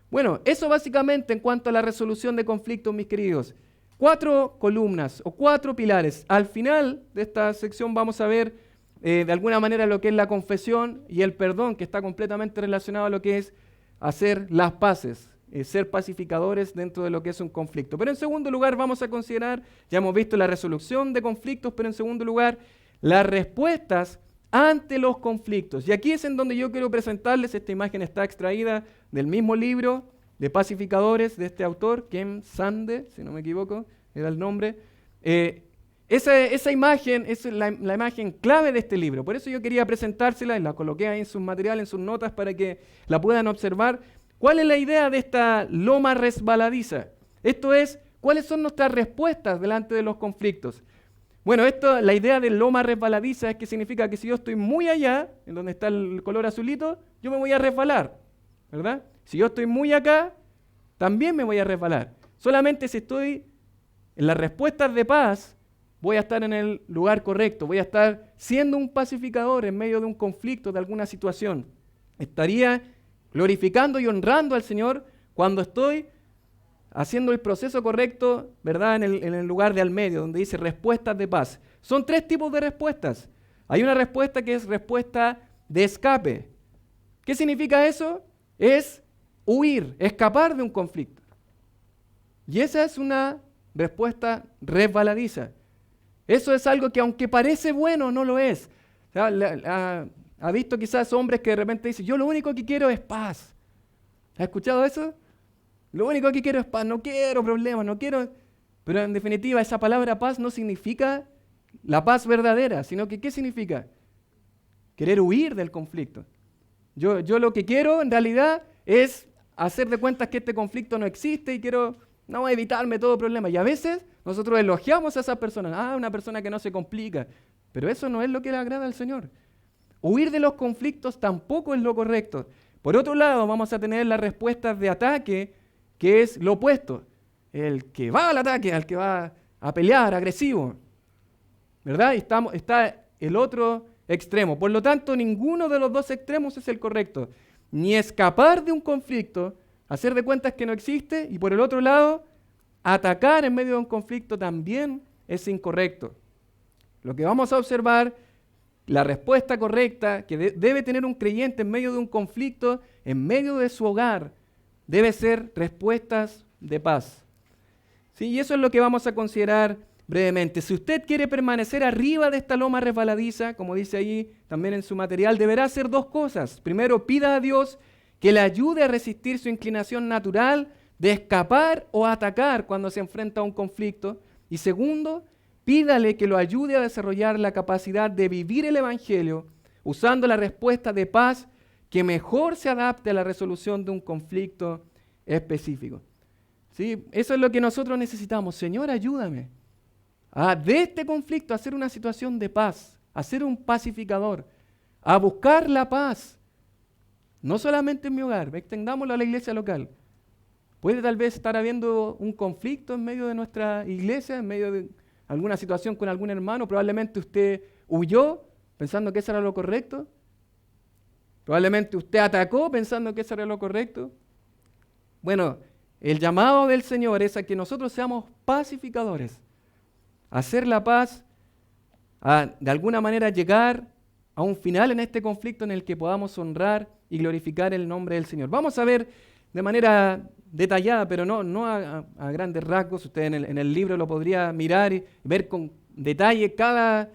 Bueno, eso básicamente en cuanto a la resolución de conflictos, mis queridos. 4 columnas o 4 pilares. Al final de esta sección vamos a ver de alguna manera lo que es la confesión y el perdón, que está completamente relacionado a lo que es hacer las paces, ser pacificadores dentro de lo que es un conflicto. Pero en segundo lugar vamos a considerar, ya hemos visto la resolución de conflictos, pero en segundo lugar las respuestas ante los conflictos. Y aquí es en donde yo quiero presentarles, esta imagen está extraída del mismo libro de Pacificadores de este autor, Ken Sande, si no me equivoco, era el nombre. Esa imagen es la imagen clave de este libro, por eso yo quería presentársela y la coloqué ahí en sus materiales, en sus notas, para que la puedan observar. ¿Cuál es la idea de esta loma resbaladiza? Esto es, ¿cuáles son nuestras respuestas delante de los conflictos? Bueno, la idea de loma resbaladiza es que significa que si yo estoy muy allá, en donde está el color azulito, yo me voy a resbalar, ¿verdad? Si yo estoy muy acá, también me voy a resbalar. Solamente si estoy en las respuestas de paz, voy a estar en el lugar correcto, voy a estar siendo un pacificador en medio de un conflicto, de alguna situación. Estaría glorificando y honrando al Señor cuando estoy haciendo el proceso correcto, ¿verdad? En el lugar de al medio, donde dice respuestas de paz. Son 3 tipos de respuestas. Hay una respuesta que es respuesta de escape. ¿Qué significa eso? Es huir, escapar de un conflicto. Y esa es una respuesta resbaladiza. Eso es algo que aunque parece bueno, no lo es. O sea, ¿ha visto quizás hombres que de repente dicen, yo lo único que quiero es paz? ¿Has escuchado eso? Lo único que quiero es paz, no quiero problemas, no quiero... Pero en definitiva, esa palabra paz no significa la paz verdadera, sino que ¿qué significa? Querer huir del conflicto. Yo lo que quiero en realidad es hacer de cuentas que este conflicto no existe y quiero evitarme todo problema. Y a veces nosotros elogiamos a esas personas. Una persona que no se complica. Pero eso no es lo que le agrada al Señor. Huir de los conflictos tampoco es lo correcto. Por otro lado, vamos a tener las respuestas de ataque, que es lo opuesto. El que va al ataque, al que va a pelear, agresivo. ¿Verdad? Y está el otro extremo. Por lo tanto, ninguno de los 2 extremos es el correcto. Ni escapar de un conflicto, hacer de cuentas que no existe, y por el otro lado, atacar en medio de un conflicto también es incorrecto. Lo que vamos a observar, la respuesta correcta que debe tener un creyente en medio de un conflicto, en medio de su hogar, debe ser respuestas de paz. ¿Sí? Y eso es lo que vamos a considerar brevemente. Si usted quiere permanecer arriba de esta loma resbaladiza, como dice ahí también en su material, deberá hacer 2 cosas. Primero, pida a Dios que le ayude a resistir su inclinación natural de escapar o atacar cuando se enfrenta a un conflicto. Y segundo, Pídale que lo ayude a desarrollar la capacidad de vivir el Evangelio usando la respuesta de paz que mejor se adapte a la resolución de un conflicto específico. ¿Sí? Eso es lo que nosotros necesitamos. Señor, ayúdame de este conflicto a hacer una situación de paz, a ser un pacificador, a buscar la paz. No solamente en mi hogar, extendámoslo a la iglesia local. Puede tal vez estar habiendo un conflicto en medio de nuestra iglesia, en medio de alguna situación con algún hermano. Probablemente usted huyó pensando que eso era lo correcto. Probablemente usted atacó pensando que eso era lo correcto. Bueno, el llamado del Señor es a que nosotros seamos pacificadores, a hacer la paz, a de alguna manera llegar a un final en este conflicto en el que podamos honrar y glorificar el nombre del Señor. Vamos a ver de manera detallada, pero no a grandes rasgos. Usted en el libro lo podría mirar y ver con detalle cada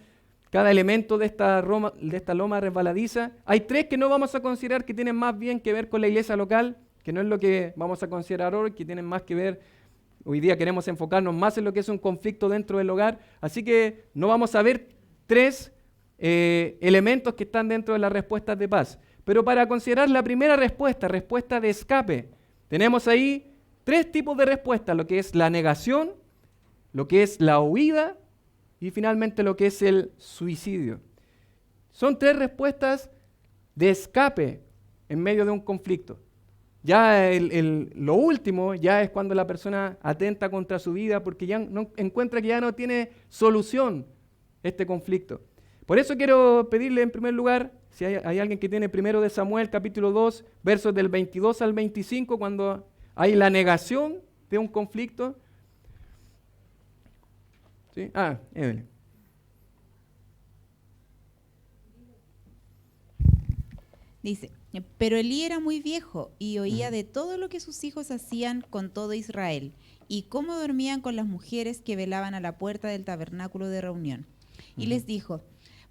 elemento de esta loma resbaladiza. Hay 3 que no vamos a considerar que tienen más bien que ver con la iglesia local, que no es lo que vamos a considerar hoy, que tienen más que ver, hoy día queremos enfocarnos más en lo que es un conflicto dentro del hogar, así que no vamos a ver 3 elementos que están dentro de las respuestas de paz. Pero para considerar la primera respuesta de escape, tenemos ahí 3 tipos de respuestas, lo que es la negación, lo que es la huida y finalmente lo que es el suicidio. Son 3 respuestas de escape en medio de un conflicto. Ya lo último ya es cuando la persona atenta contra su vida porque ya no encuentra que ya no tiene solución este conflicto. Por eso quiero pedirle en primer lugar, si hay alguien que tiene 1 de Samuel capítulo 2, versos del 22 al 25, cuando hay la negación de un conflicto. ¿Sí? Evelyn. Dice, pero Elí era muy viejo y oía de todo lo que sus hijos hacían con todo Israel y cómo dormían con las mujeres que velaban a la puerta del tabernáculo de reunión. Y les dijo,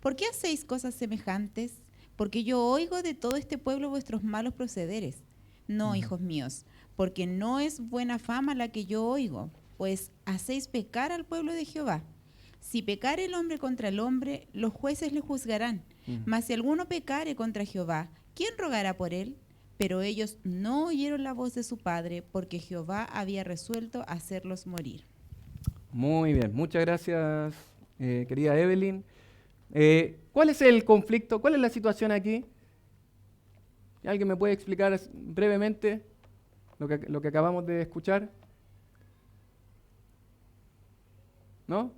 ¿por qué hacéis cosas semejantes? Porque yo oigo de todo este pueblo vuestros malos procederes. No, hijos míos, porque no es buena fama la que yo oigo, pues hacéis pecar al pueblo de Jehová. Si pecare el hombre contra el hombre, los jueces le juzgarán. Mas si alguno pecare contra Jehová, ¿quién rogará por él? Pero ellos no oyeron la voz de su padre, porque Jehová había resuelto hacerlos morir. Muy bien, muchas gracias, querida Evelyn. ¿Cuál es el conflicto? ¿Cuál es la situación aquí? ¿Alguien me puede explicar brevemente lo que acabamos de escuchar? ¿No?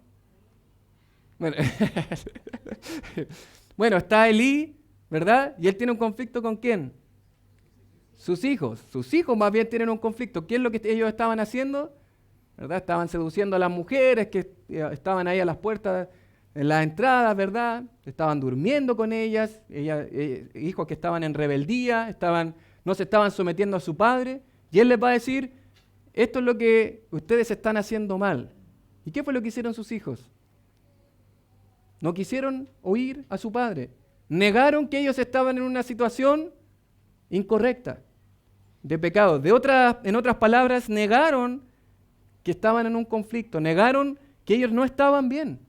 Bueno, está Elí, ¿verdad? Y él tiene un conflicto ¿con quién? Sus hijos. Sus hijos más bien tienen un conflicto. ¿Qué es lo que ellos estaban haciendo? ¿Verdad? Estaban seduciendo a las mujeres que estaban ahí a las puertas, en las entradas, ¿verdad? Estaban durmiendo con ellas, hijos que estaban en rebeldía, no se estaban sometiendo a su padre. Y él les va a decir, esto es lo que ustedes están haciendo mal. ¿Y qué fue lo que hicieron sus hijos? No quisieron oír a su padre. Negaron que ellos estaban en una situación incorrecta, de pecado. En otras palabras, negaron que estaban en un conflicto, negaron que ellos no estaban bien.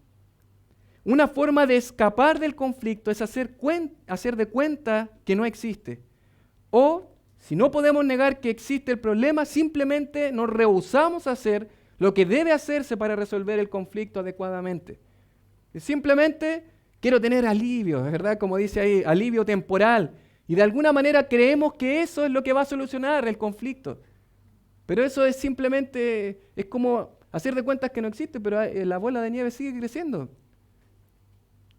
Una forma de escapar del conflicto es hacer de cuenta que no existe. O, si no podemos negar que existe el problema, simplemente nos rehusamos a hacer lo que debe hacerse para resolver el conflicto adecuadamente. Simplemente quiero tener alivio, ¿verdad? Como dice ahí, alivio temporal. Y de alguna manera creemos que eso es lo que va a solucionar el conflicto. Pero eso es simplemente, es como hacer de cuentas que no existe, pero la bola de nieve sigue creciendo.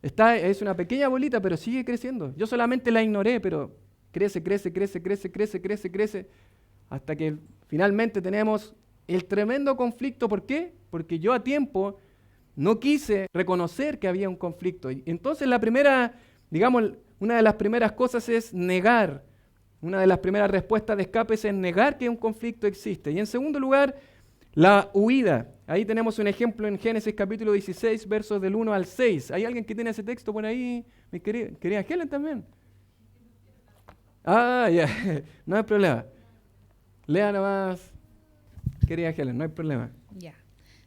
Es una pequeña bolita, pero sigue creciendo. Yo solamente la ignoré, pero crece, hasta que finalmente tenemos el tremendo conflicto. ¿Por qué? Porque yo a tiempo no quise reconocer que había un conflicto. Y entonces una de las primeras cosas es negar. Una de las primeras respuestas de escape es negar que un conflicto existe. Y en segundo lugar, la huida. Ahí tenemos un ejemplo en Génesis capítulo 16, versos del 1 al 6. ¿Hay alguien que tiene ese texto por ahí? Mi querida Helen también. Ya, no hay problema. Lea nomás, querida Helen, no hay problema. Ya.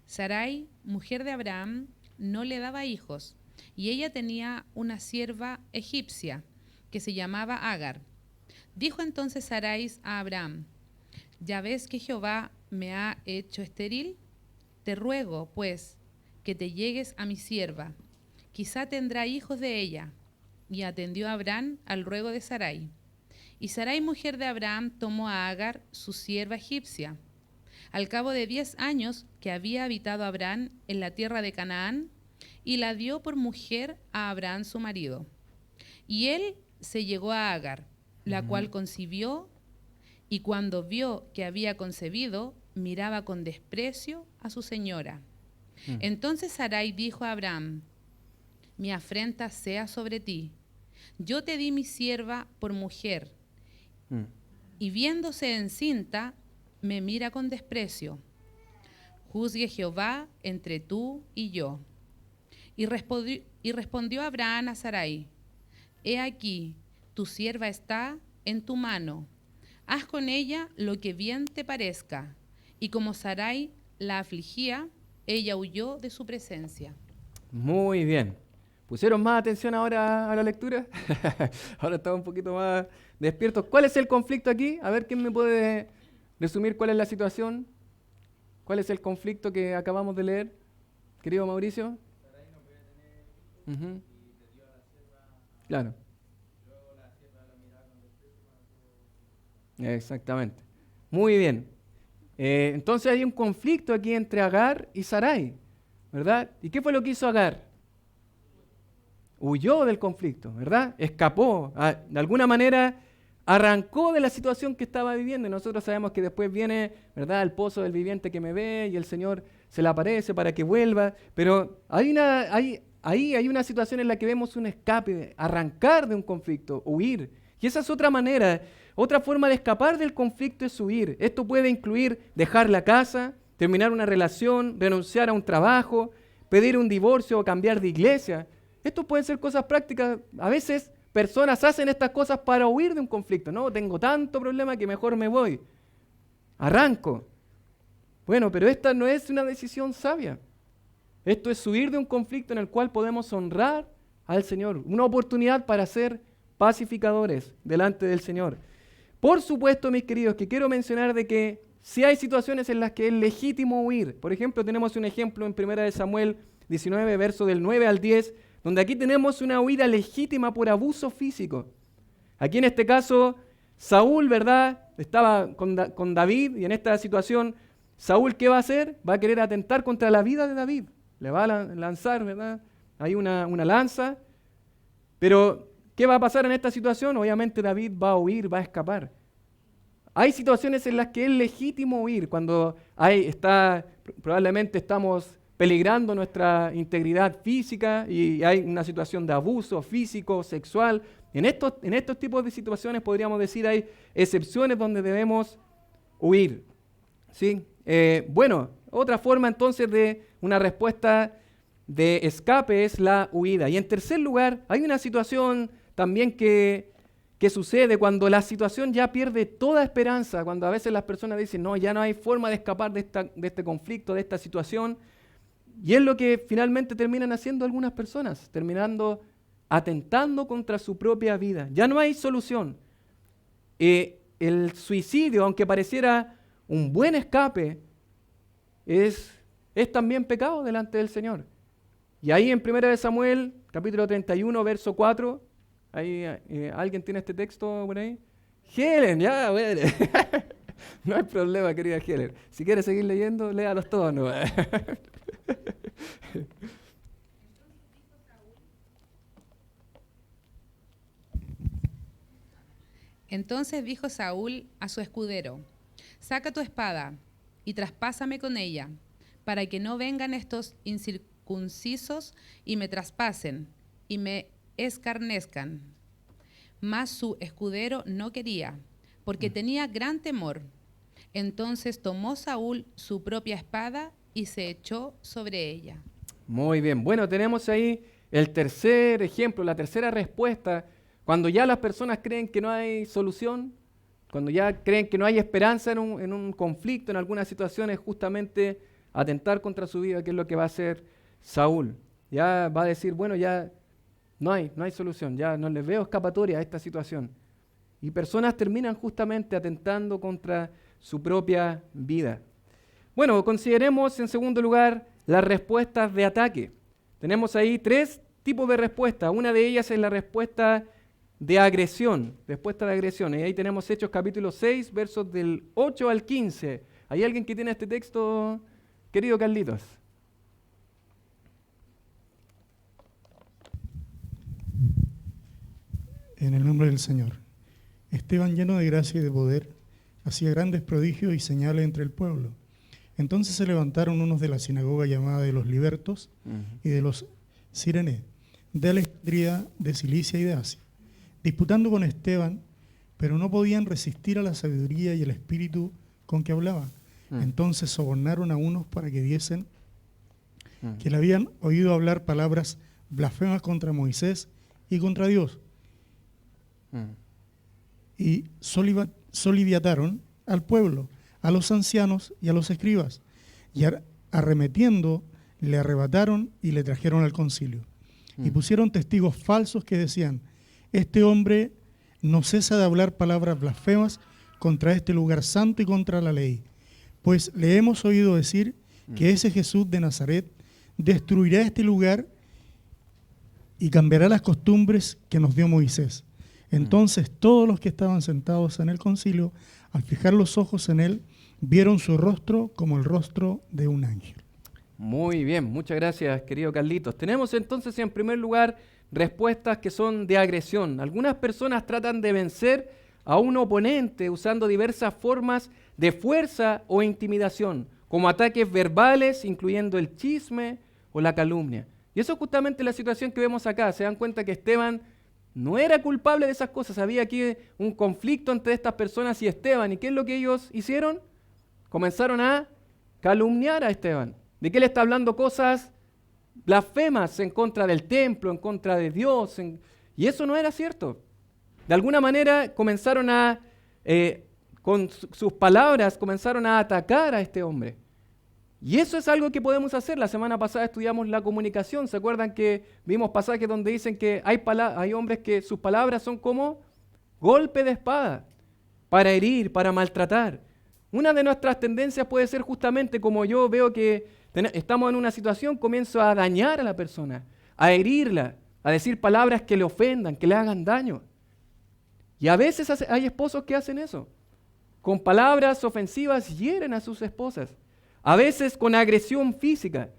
Sarai, mujer de Abraham, no le daba hijos, y ella tenía una sierva egipcia que se llamaba Agar. Dijo entonces Sarai a Abraham: ¿Ya ves que Jehová me ha hecho estéril? Te ruego, pues, que te llegues a mi sierva, quizá tendrá hijos de ella. Y atendió Abraham al ruego de Sarai. Y Sarai, mujer de Abraham, tomó a Agar, su sierva egipcia. Al cabo de 10 años que había habitado Abraham en la tierra de Canaán, y la dio por mujer a Abraham su marido. Y él se llegó a Agar, la cual concibió, y cuando vio que había concebido, miraba con desprecio a su señora. Entonces Sarai dijo a Abraham: mi afrenta sea sobre ti. Yo te di mi sierva por mujer, y viéndose encinta, me mira con desprecio. Juzgue Jehová entre tú y yo. Y respondió Abraham a Sarai: he aquí, tu sierva está en tu mano. Haz con ella lo que bien te parezca. Y como Sarai la afligía, ella huyó de su presencia. Muy bien. ¿Pusieron más atención ahora a la lectura? Ahora estamos un poquito más despiertos. ¿Cuál es el conflicto aquí? A ver, ¿quién me puede resumir cuál es la situación? ¿Cuál es el conflicto que acabamos de leer? Querido Mauricio. Ujú. Claro. Exactamente. Muy bien. Entonces hay un conflicto aquí entre Agar y Sarai, ¿verdad? ¿Y qué fue lo que hizo Agar? Huyó del conflicto, ¿verdad? Escapó. De alguna manera arrancó de la situación que estaba viviendo. Y nosotros sabemos que después viene, ¿verdad?, el pozo del viviente que me ve y el Señor se le aparece para que vuelva. Pero ahí hay una situación en la que vemos un escape, arrancar de un conflicto, huir. Y esa es otra manera. Otra forma de escapar del conflicto es huir. Esto puede incluir dejar la casa, terminar una relación, renunciar a un trabajo, pedir un divorcio o cambiar de iglesia. Esto pueden ser cosas prácticas. A veces personas hacen estas cosas para huir de un conflicto. No, tengo tanto problema que mejor me voy. Arranco. Bueno, pero esta no es una decisión sabia. Esto es huir de un conflicto en el cual podemos honrar al Señor. Una oportunidad para ser pacificadores delante del Señor. Por supuesto, mis queridos, que quiero mencionar de que si hay situaciones en las que es legítimo huir. Por ejemplo, tenemos un ejemplo en 1 Samuel 19, verso del 9 al 10, donde aquí tenemos una huida legítima por abuso físico. Aquí en este caso, Saúl, ¿verdad?, estaba con David, y en esta situación, Saúl, ¿qué va a hacer? Va a querer atentar contra la vida de David. Le va a lanzar, ¿verdad?, hay una lanza. Pero, ¿qué va a pasar en esta situación? Obviamente David va a huir, va a escapar. Hay situaciones en las que es legítimo huir, cuando probablemente estamos peligrando nuestra integridad física y hay una situación de abuso físico, sexual. En estos tipos de situaciones podríamos decir hay excepciones donde debemos huir, ¿sí? Bueno, otra forma entonces de una respuesta de escape es la huida. Y en tercer lugar, hay una situación también que sucede cuando la situación ya pierde toda esperanza, cuando a veces las personas dicen, no, ya no hay forma de escapar de este conflicto, de esta situación. Y es lo que finalmente terminan haciendo algunas personas, terminando atentando contra su propia vida. Ya no hay solución. El suicidio, aunque pareciera un buen escape, es también pecado delante del Señor. Y ahí en 1 Samuel, capítulo 31, verso 4, ahí, ¿alguien tiene este texto por ahí? Helen, ya, bueno. No hay problema, querida Helen. Si quieres seguir leyendo, léalos todos, ¿no? Entonces dijo Saúl a su escudero: saca tu espada y traspásame con ella, para que no vengan estos incircuncisos y me traspasen y me escarnezcan. Mas su escudero no quería, porque tenía gran temor. Entonces tomó Saúl su propia espada y se echó sobre ella. Muy bien. Bueno, tenemos ahí el tercer ejemplo, la tercera respuesta. Cuando ya las personas creen que no hay solución, cuando ya creen que no hay esperanza en un conflicto, en alguna situación, es justamente atentar contra su vida, que es lo que va a hacer Saúl. Ya va a decir, bueno, ya no hay solución, ya no les veo escapatoria a esta situación. Y personas terminan justamente atentando contra su propia vida. Bueno, consideremos en segundo lugar las respuestas de ataque. Tenemos ahí 3 tipos de respuestas. Una de ellas es la respuesta de agresión. Respuesta de agresión. Y ahí tenemos Hechos capítulo 6, versos del 8 al 15. ¿Hay alguien que tiene este texto, querido Carlitos? En el nombre del Señor. Esteban, lleno de gracia y de poder, hacía grandes prodigios y señales entre el pueblo. Entonces se levantaron unos de la sinagoga llamada de los Libertos y de los Cirené, de Alejandría, de Cilicia y de Asia, disputando con Esteban, pero no podían resistir a la sabiduría y el espíritu con que hablaba. Entonces sobornaron a unos para que diesen que le habían oído hablar palabras blasfemas contra Moisés y contra Dios. Y soliviataron al pueblo, a los ancianos y a los escribas, y arremetiendo le arrebataron y le trajeron al concilio. Y pusieron testigos falsos que decían: este hombre no cesa de hablar palabras blasfemas contra este lugar santo y contra la ley, pues le hemos oído decir que ese Jesús de Nazaret destruirá este lugar y cambiará las costumbres que nos dio Moisés. Entonces todos los que estaban sentados en el concilio, al fijar los ojos en él, vieron su rostro como el rostro de un ángel. Muy bien, muchas gracias, querido Carlitos. Tenemos entonces en primer lugar respuestas que son de agresión. Algunas personas tratan de vencer a un oponente usando diversas formas de fuerza o intimidación, como ataques verbales, incluyendo el chisme o la calumnia. Y eso es justamente la situación que vemos acá. Se dan cuenta que Esteban no era culpable de esas cosas. Había aquí un conflicto entre estas personas y Esteban. ¿Y qué es lo que ellos hicieron? Comenzaron a calumniar a Esteban. ¿De qué le está hablando? Cosas blasfemas en contra del templo, en contra de Dios. Y eso no era cierto. De alguna manera comenzaron con sus palabras, comenzaron a atacar a este hombre. Y eso es algo que podemos hacer. La semana pasada estudiamos la comunicación. ¿Se acuerdan que vimos pasajes donde dicen que hay hombres que sus palabras son como golpe de espada, para herir, para maltratar? Una de nuestras tendencias puede ser justamente como yo veo que estamos en una situación, comienzo a dañar a la persona, a herirla, a decir palabras que le ofendan, que le hagan daño. Y a veces hay esposos que hacen eso. Con palabras ofensivas hieren a sus esposas. A veces con agresión física,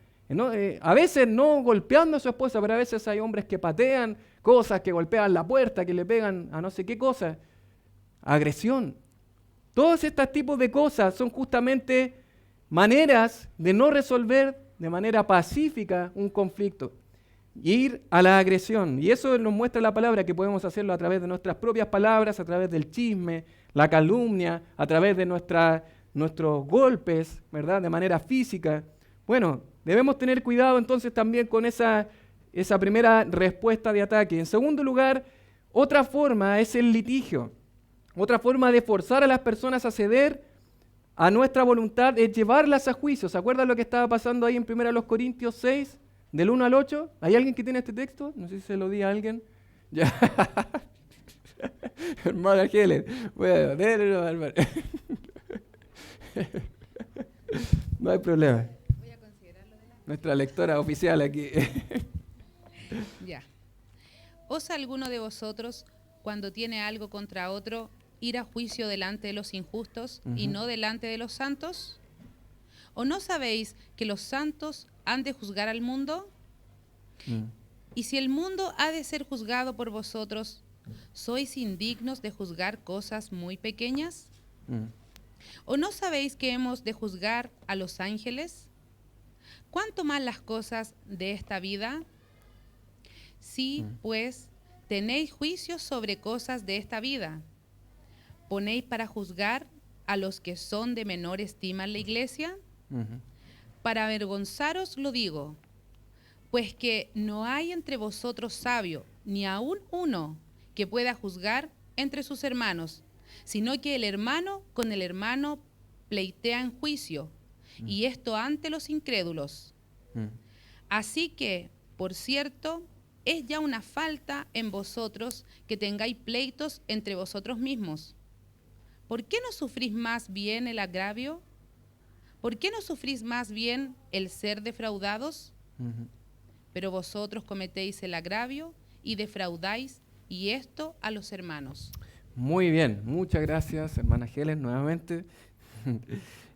a veces no golpeando a su esposa, pero a veces hay hombres que patean cosas, que golpean la puerta, que le pegan a no sé qué cosa. Agresión. Todos estos tipos de cosas son justamente maneras de no resolver de manera pacífica un conflicto. Ir a la agresión. Y eso nos muestra la palabra, que podemos hacerlo a través de nuestras propias palabras, a través del chisme, la calumnia, a través de nuestros golpes, ¿verdad? De manera física. Bueno, debemos tener cuidado entonces también con esa primera respuesta de ataque. En segundo lugar, otra forma es el litigio. Otra forma de forzar a las personas a ceder a nuestra voluntad es llevarlas a juicio. ¿Se acuerdan lo que estaba pasando ahí en 1 Corintios 6, del 1 al 8? ¿Hay alguien que tiene este texto? No sé si se lo di a alguien. Ya. Hermana Helen. Bueno, hermano. No hay problema. Voy a considerarlo de la... Nuestra lectora oficial aquí. Ya. ¿Osa alguno de vosotros, cuando tiene algo contra otro, ir a juicio delante de los injustos y no delante de los santos? ¿O no sabéis que los santos han de juzgar al mundo? Y si el mundo ha de ser juzgado por vosotros, ¿sois indignos de juzgar cosas muy pequeñas? ¿O no sabéis que hemos de juzgar a los ángeles? ¿Cuánto más las cosas de esta vida? Si, pues, tenéis juicios sobre cosas de esta vida, ¿ponéis para juzgar a los que son de menor estima en la iglesia? Para avergonzaros lo digo, pues que no hay entre vosotros sabio, ni aun uno, que pueda juzgar entre sus hermanos, sino que el hermano con el hermano pleitea en juicio, y esto ante los incrédulos. Así que, Por cierto, es ya una falta en vosotros que tengáis pleitos entre vosotros mismos. ¿Por qué no sufrís más bien el agravio? ¿Por qué no sufrís más bien el ser defraudados? Pero vosotros cometéis el agravio y defraudáis, y esto a los hermanos. Muy bien, muchas gracias, hermana Helen, nuevamente.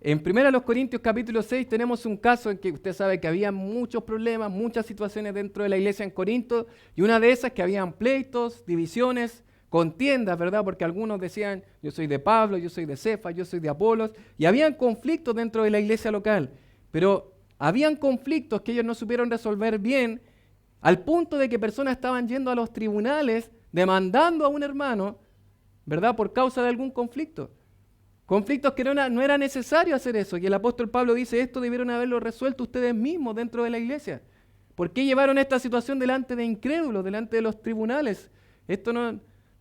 En 1 Corintios capítulo 6 tenemos un caso en que usted sabe que había muchos problemas, muchas situaciones dentro de la iglesia en Corinto, y una de esas que habían pleitos, divisiones, contiendas, ¿verdad? Porque algunos decían, yo soy de Pablo, yo soy de Cefas, yo soy de Apolos, y habían conflictos dentro de la iglesia local, pero habían conflictos que ellos no supieron resolver bien, al punto de que personas estaban yendo a los tribunales demandando a un hermano, ¿verdad? Por causa de algún conflicto. Conflictos que no era necesario hacer eso. Y el apóstol Pablo dice, esto debieron haberlo resuelto ustedes mismos dentro de la iglesia. ¿Por qué llevaron esta situación delante de incrédulos, delante de los tribunales? Esto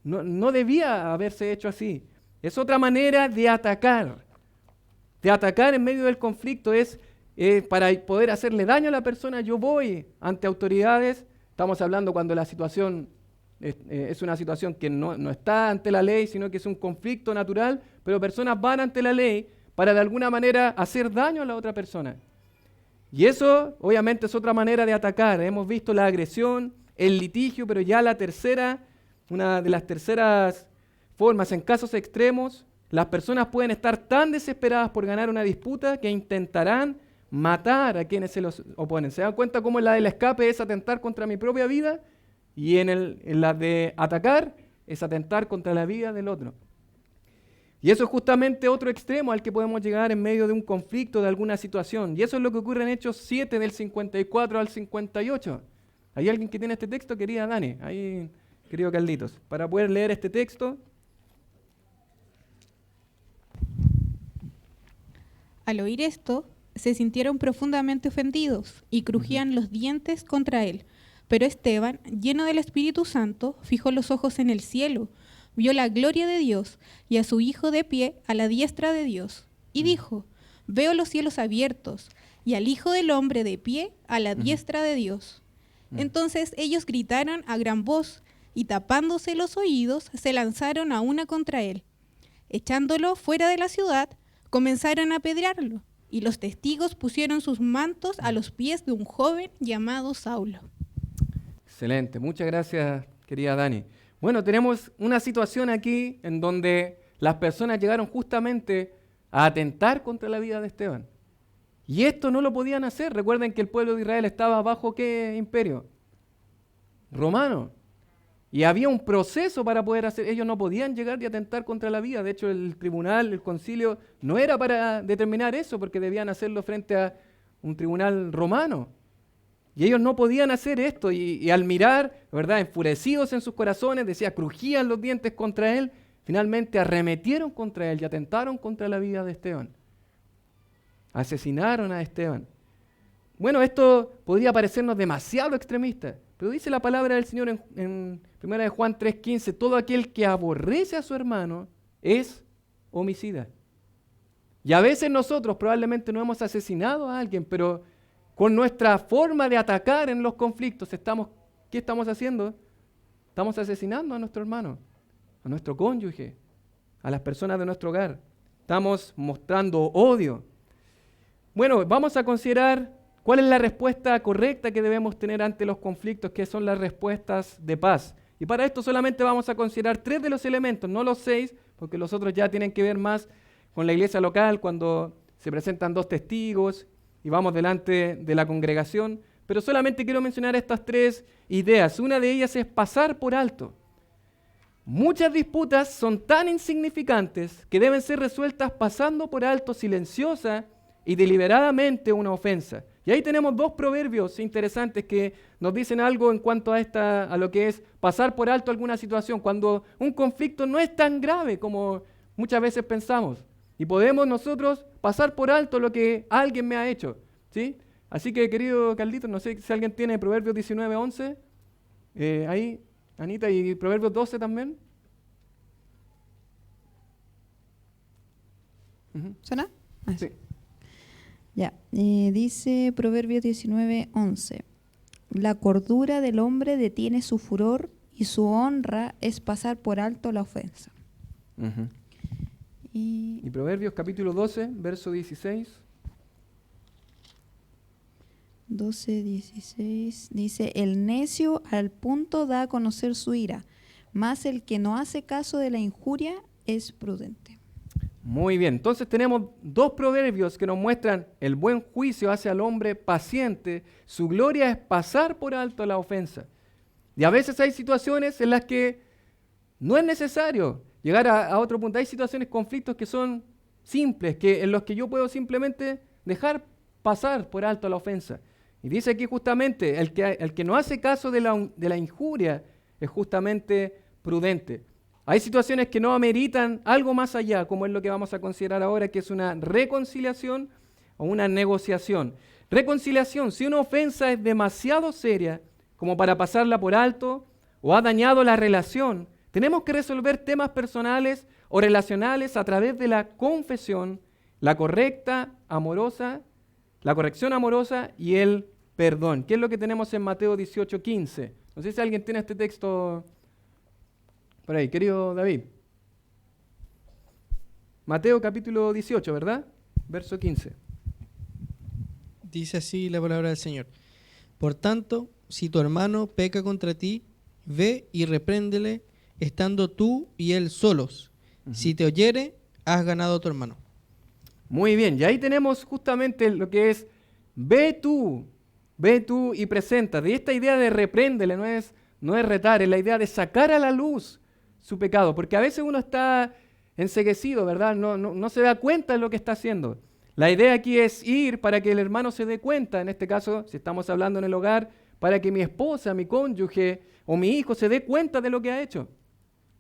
no debía haberse hecho así. Es otra manera de atacar. De atacar en medio del conflicto es para poder hacerle daño a la persona. Yo voy ante autoridades. Estamos hablando cuando la situación es una situación que no está ante la ley, sino que es un conflicto natural, pero personas van ante la ley para de alguna manera hacer daño a la otra persona. Y eso obviamente es otra manera de atacar. Hemos visto la agresión, el litigio, pero ya una de las terceras formas, en casos extremos, las personas pueden estar tan desesperadas por ganar una disputa que intentarán matar a quienes se los oponen. ¿Se dan cuenta cómo la del escape es atentar contra mi propia vida? Y en la de atacar es atentar contra la vida del otro. Y eso es justamente otro extremo al que podemos llegar en medio de un conflicto, de alguna situación. Y eso es lo que ocurre en Hechos 7, del 54 al 58. ¿Hay alguien que tiene este texto? Querida Dani, ahí, querido Carlitos, para poder leer este texto. Al oír esto, se sintieron profundamente ofendidos y crujían los dientes contra él. Pero Esteban, lleno del Espíritu Santo, fijó los ojos en el cielo, vio la gloria de Dios y a su Hijo de pie a la diestra de Dios, y dijo, veo los cielos abiertos y al Hijo del Hombre de pie a la diestra de Dios. Entonces ellos gritaron a gran voz y tapándose los oídos se lanzaron a una contra él. Echándolo fuera de la ciudad, comenzaron a apedrearlo, y los testigos pusieron sus mantos a los pies de un joven llamado Saulo. Excelente, muchas gracias, querida Dani. Bueno, tenemos una situación aquí en donde las personas llegaron justamente a atentar contra la vida de Esteban. Y esto no lo podían hacer. Recuerden que el pueblo de Israel estaba bajo ¿qué imperio? Romano. Y había un proceso para poder hacer. Ellos no podían llegar y atentar contra la vida. De hecho, el tribunal, el concilio, no era para determinar eso, porque debían hacerlo frente a un tribunal romano. Y ellos no podían hacer esto, y al mirar, ¿verdad?, enfurecidos en sus corazones, crujían los dientes contra él, finalmente arremetieron contra él y atentaron contra la vida de Esteban. Asesinaron a Esteban. Bueno, esto podría parecernos demasiado extremista, pero dice la palabra del Señor en 1 Juan 3:15, todo aquel que aborrece a su hermano es homicida. Y a veces nosotros probablemente no hemos asesinado a alguien, pero con nuestra forma de atacar en los conflictos, ¿qué estamos haciendo? Estamos asesinando a nuestro hermano, a nuestro cónyuge, a las personas de nuestro hogar. Estamos mostrando odio. Bueno, vamos a considerar cuál es la respuesta correcta que debemos tener ante los conflictos, que son las respuestas de paz. Y para esto solamente vamos a considerar 3 de los elementos, no los 6, porque los otros ya tienen que ver más con la iglesia local, cuando se presentan 2 testigos, y vamos delante de la congregación, pero solamente quiero mencionar estas 3 ideas. Una de ellas es pasar por alto. Muchas disputas son tan insignificantes que deben ser resueltas pasando por alto silenciosa y deliberadamente una ofensa. Y ahí tenemos 2 proverbios interesantes que nos dicen algo en cuanto a lo que es pasar por alto alguna situación, cuando un conflicto no es tan grave como muchas veces pensamos. Y podemos nosotros pasar por alto lo que alguien me ha hecho, ¿sí? Así que, querido Carlitos, no sé si alguien tiene Proverbios 19:11, ahí, Anita, y Proverbios 12 también. ¿Suena? Sí. Ya, dice Proverbios 19:11. La cordura del hombre detiene su furor y su honra es pasar por alto la ofensa. Ujú. Y Y Proverbios capítulo 12, verso 16. 12:16 dice, el necio al punto da a conocer su ira, mas el que no hace caso de la injuria es prudente. Muy bien, entonces tenemos dos proverbios que nos muestran el buen juicio hacia el hombre paciente, su gloria es pasar por alto la ofensa. Y a veces hay situaciones en las que no es necesario llegar a otro punto. Hay situaciones, conflictos que son simples, en los que yo puedo simplemente dejar pasar por alto la ofensa. Y dice aquí justamente, el que no hace caso de la injuria es justamente prudente. Hay situaciones que no ameritan algo más allá, como es lo que vamos a considerar ahora, que es una reconciliación o una negociación. Reconciliación, si una ofensa es demasiado seria como para pasarla por alto o ha dañado la relación, tenemos que resolver temas personales o relacionales a través de la confesión, la corrección amorosa y el perdón. ¿Qué es lo que tenemos en Mateo 18:15? No sé si alguien tiene este texto por ahí, querido David. Mateo capítulo 18, ¿verdad? Verso 15. Dice así la palabra del Señor. Por tanto, si tu hermano peca contra ti, ve y repréndele, estando tú y él solos. Si te oyere, has ganado a tu hermano. Muy bien, y ahí tenemos justamente lo que es ve tú y preséntate. Y esta idea de repréndele no es retar, es la idea de sacar a la luz su pecado, porque a veces uno está enceguecido, ¿verdad? No se da cuenta de lo que está haciendo. La idea aquí es ir para que el hermano se dé cuenta, en este caso, si estamos hablando en el hogar, para que mi esposa, mi cónyuge o mi hijo se dé cuenta de lo que ha hecho.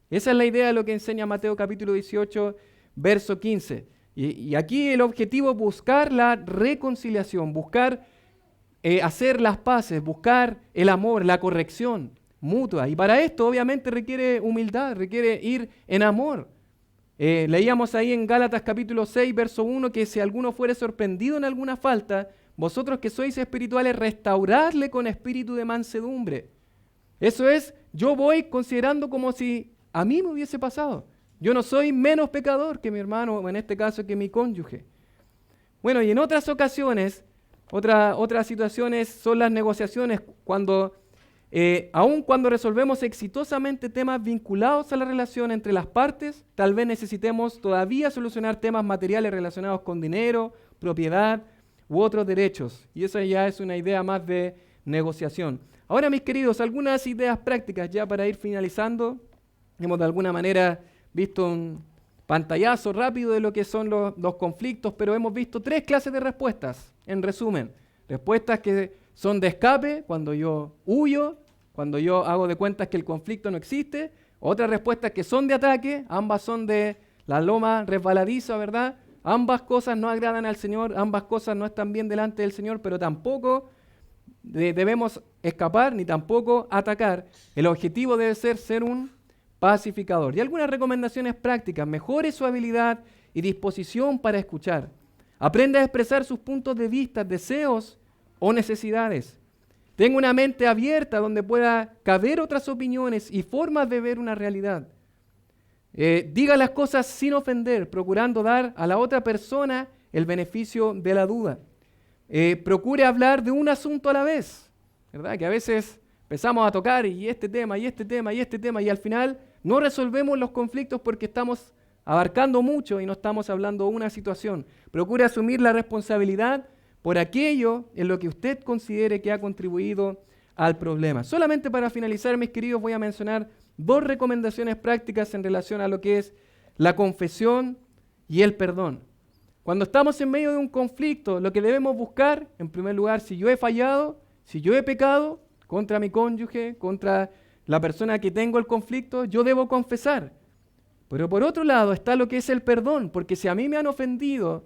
Esa es la idea de lo que enseña Mateo capítulo 18, verso 15. Y aquí el objetivo es buscar la reconciliación, buscar hacer las paces, buscar el amor, la corrección mutua. Y para esto obviamente requiere humildad, requiere ir en amor. Leíamos ahí en Gálatas capítulo 6, verso 1, que si alguno fuere sorprendido en alguna falta, vosotros que sois espirituales, restauradle con espíritu de mansedumbre. Eso es, yo voy considerando como si a mí me hubiese pasado. Yo no soy menos pecador que mi hermano, o en este caso que mi cónyuge. Bueno, y en otras ocasiones, otras situaciones son las negociaciones, aun cuando resolvemos exitosamente temas vinculados a la relación entre las partes, tal vez necesitemos todavía solucionar temas materiales relacionados con dinero, propiedad u otros derechos. Y esa ya es una idea más de negociación. Ahora, mis queridos, algunas ideas prácticas ya para ir finalizando. Hemos de alguna manera visto un pantallazo rápido de lo que son los conflictos, pero hemos visto 3 clases de respuestas, en resumen. Respuestas que son de escape, cuando yo huyo, cuando yo hago de cuentas que el conflicto no existe. Otras respuestas que son de ataque, ambas son de la loma resbaladiza, ¿verdad? Ambas cosas no agradan al Señor, ambas cosas no están bien delante del Señor, pero tampoco debemos escapar ni tampoco atacar. El objetivo debe ser un pacificador. Y algunas recomendaciones prácticas: mejore su habilidad y disposición para escuchar. Aprenda a expresar sus puntos de vista, deseos o necesidades. Tenga una mente abierta donde pueda caber otras opiniones y formas de ver una realidad. Diga las cosas sin ofender, procurando dar a la otra persona el beneficio de la duda. Procure hablar de un asunto a la vez, ¿verdad? Que a veces empezamos a tocar y este tema, y este tema, y este tema, y al final no resolvemos los conflictos porque estamos abarcando mucho y no estamos hablando de una situación. Procure asumir la responsabilidad por aquello en lo que usted considere que ha contribuido al problema. Solamente para finalizar, mis queridos, voy a mencionar 2 recomendaciones prácticas en relación a lo que es la confesión y el perdón. Cuando estamos en medio de un conflicto, lo que debemos buscar, en primer lugar, si yo he fallado, si yo he pecado contra mi cónyuge, contra la persona que tengo el conflicto, yo debo confesar. Pero por otro lado está lo que es el perdón, porque si a mí me han ofendido,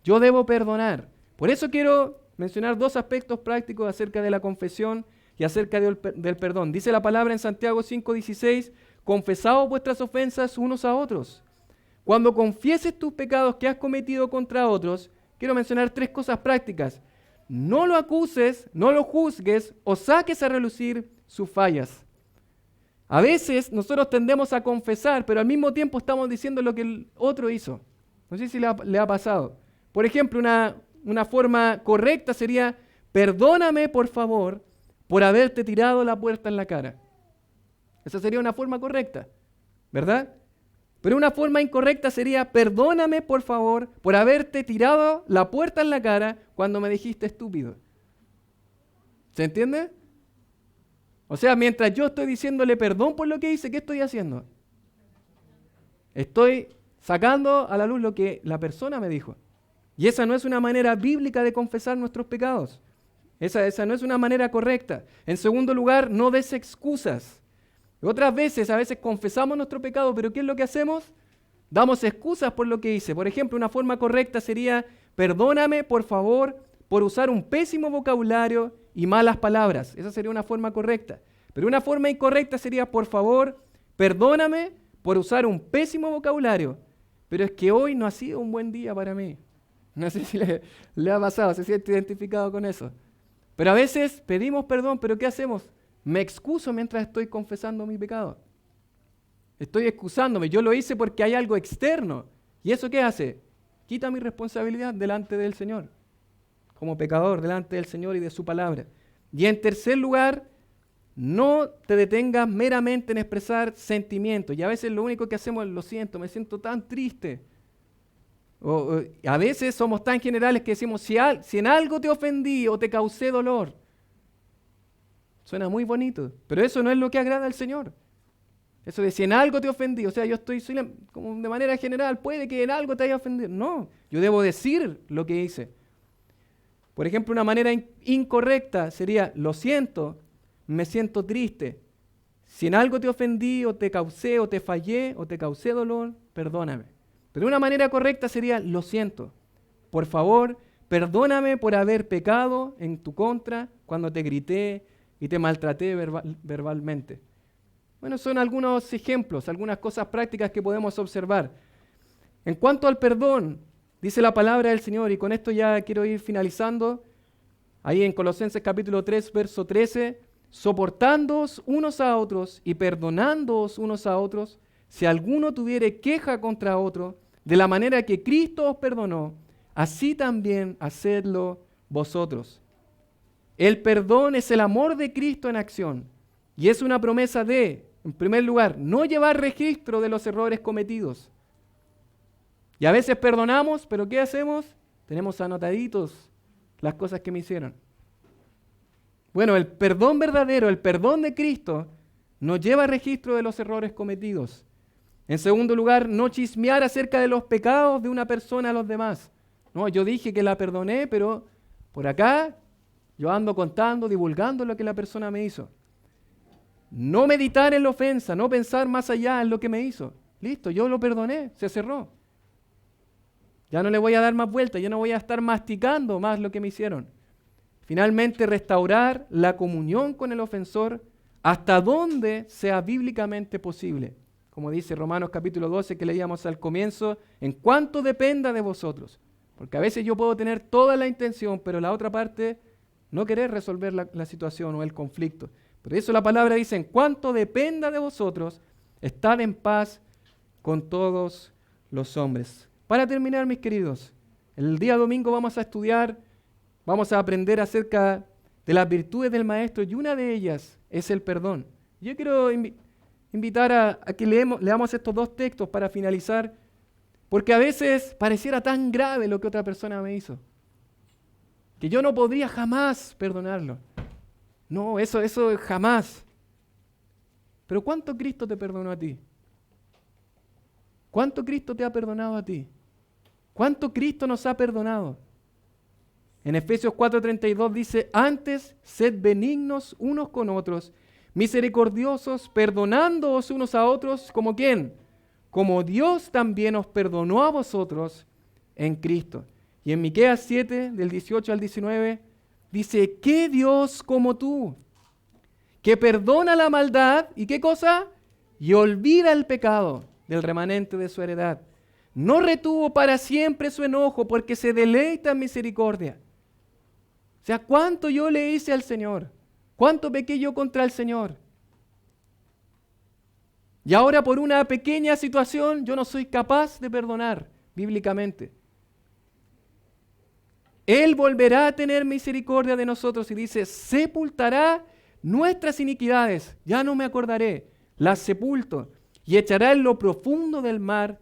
yo debo perdonar. Por eso quiero mencionar 2 aspectos prácticos acerca de la confesión y acerca del perdón. Dice la palabra en Santiago 5:16, confesaos vuestras ofensas unos a otros. Cuando confieses tus pecados que has cometido contra otros, quiero mencionar 3 cosas prácticas. no lo acuses, no lo juzgues o saques a relucir sus fallas. A veces nosotros tendemos a confesar, pero al mismo tiempo estamos diciendo lo que el otro hizo. No sé si le ha pasado. Por ejemplo, una forma correcta sería: perdóname, por favor, por haberte tirado la puerta en la cara. Esa sería una forma correcta, ¿verdad? Pero una forma incorrecta sería: perdóname, por favor, por haberte tirado la puerta en la cara cuando me dijiste estúpido. ¿Se entiende? O sea, mientras yo estoy diciéndole perdón por lo que hice, ¿qué estoy haciendo? Estoy sacando a la luz lo que la persona me dijo. Y esa no es una manera bíblica de confesar nuestros pecados. Esa no es una manera correcta. En segundo lugar, no des excusas. Otras veces, a veces confesamos nuestro pecado, pero ¿qué es lo que hacemos? Damos excusas por lo que hice. Por ejemplo, una forma correcta sería: perdóname, por favor, por usar un pésimo vocabulario y malas palabras. Esa sería una forma correcta. Pero una forma incorrecta sería: por favor, perdóname por usar un pésimo vocabulario, pero es que hoy no ha sido un buen día para mí. No sé si le ha pasado, se siente identificado con eso. Pero a veces pedimos perdón, pero ¿qué hacemos? Me excuso mientras estoy confesando mi pecado. Estoy excusándome. Yo lo hice porque hay algo externo. ¿Y eso qué hace? Quita mi responsabilidad delante del Señor, como pecador delante del Señor y de su palabra. Y en tercer lugar, no te detengas meramente en expresar sentimientos. Y a veces lo único que hacemos es: lo siento, me siento tan triste. O a veces somos tan generales que decimos: si en algo te ofendí o te causé dolor. Suena muy bonito, pero eso no es lo que agrada al Señor. Eso de si en algo te ofendí, o sea, soy como de manera general, puede que en algo te haya ofendido. No, yo debo decir lo que hice. Por ejemplo, una manera incorrecta sería: lo siento, me siento triste. Si en algo te ofendí o te causé o te fallé o te causé dolor, perdóname. Pero una manera correcta sería: lo siento, por favor, perdóname por haber pecado en tu contra cuando te grité y te maltraté verbalmente. Bueno, son algunos ejemplos, algunas cosas prácticas que podemos observar. En cuanto al perdón, dice la palabra del Señor, y con esto ya quiero ir finalizando, ahí en Colosenses capítulo 3, verso 13, soportándoos unos a otros y perdonándoos unos a otros, si alguno tuviere queja contra otro, de la manera que Cristo os perdonó, así también hacedlo vosotros. El perdón es el amor de Cristo en acción, y es una promesa de, en primer lugar, no llevar registro de los errores cometidos. Y a veces perdonamos, pero ¿qué hacemos? Tenemos anotaditos las cosas que me hicieron. Bueno, el perdón verdadero, el perdón de Cristo, no lleva registro de los errores cometidos. En segundo lugar, no chismear acerca de los pecados de una persona a los demás. No, yo dije que la perdoné, pero por acá yo ando contando, divulgando lo que la persona me hizo. No meditar en la ofensa, no pensar más allá en lo que me hizo. Listo, yo lo perdoné, se cerró. Ya no le voy a dar más vueltas, ya no voy a estar masticando más lo que me hicieron. Finalmente, restaurar la comunión con el ofensor hasta donde sea bíblicamente posible. Como dice Romanos capítulo 12 que leíamos al comienzo, en cuanto dependa de vosotros. Porque a veces yo puedo tener toda la intención, pero la otra parte no querer resolver la situación o el conflicto. Por eso la palabra dice: en cuanto dependa de vosotros, estad en paz con todos los hombres. Para terminar, mis queridos, el día domingo vamos a estudiar, vamos a aprender acerca de las virtudes del Maestro, y una de ellas es el perdón. Yo quiero invitar a que leamos estos dos textos para finalizar, porque a veces pareciera tan grave lo que otra persona me hizo, que yo no podría jamás perdonarlo. No, eso jamás. Pero ¿cuánto Cristo te perdonó a ti? ¿Cuánto Cristo te ha perdonado a ti? ¿Cuánto Cristo nos ha perdonado? En Efesios 4:32 dice: antes sed benignos unos con otros, misericordiosos, perdonándoos unos a otros, ¿como quién? Como Dios también os perdonó a vosotros en Cristo. Y en Miqueas 7, del 18 al 19, dice: ¿qué Dios como tú, que perdona la maldad, y qué cosa? Y olvida el pecado del remanente de su heredad? No retuvo para siempre su enojo, porque se deleita en misericordia. O sea, ¿cuánto yo le hice al Señor? ¿Cuánto pequé yo contra el Señor? Y ahora por una pequeña situación yo no soy capaz de perdonar bíblicamente. Él volverá a tener misericordia de nosotros y dice, sepultará nuestras iniquidades, ya no me acordaré, las sepulto y echará en lo profundo del mar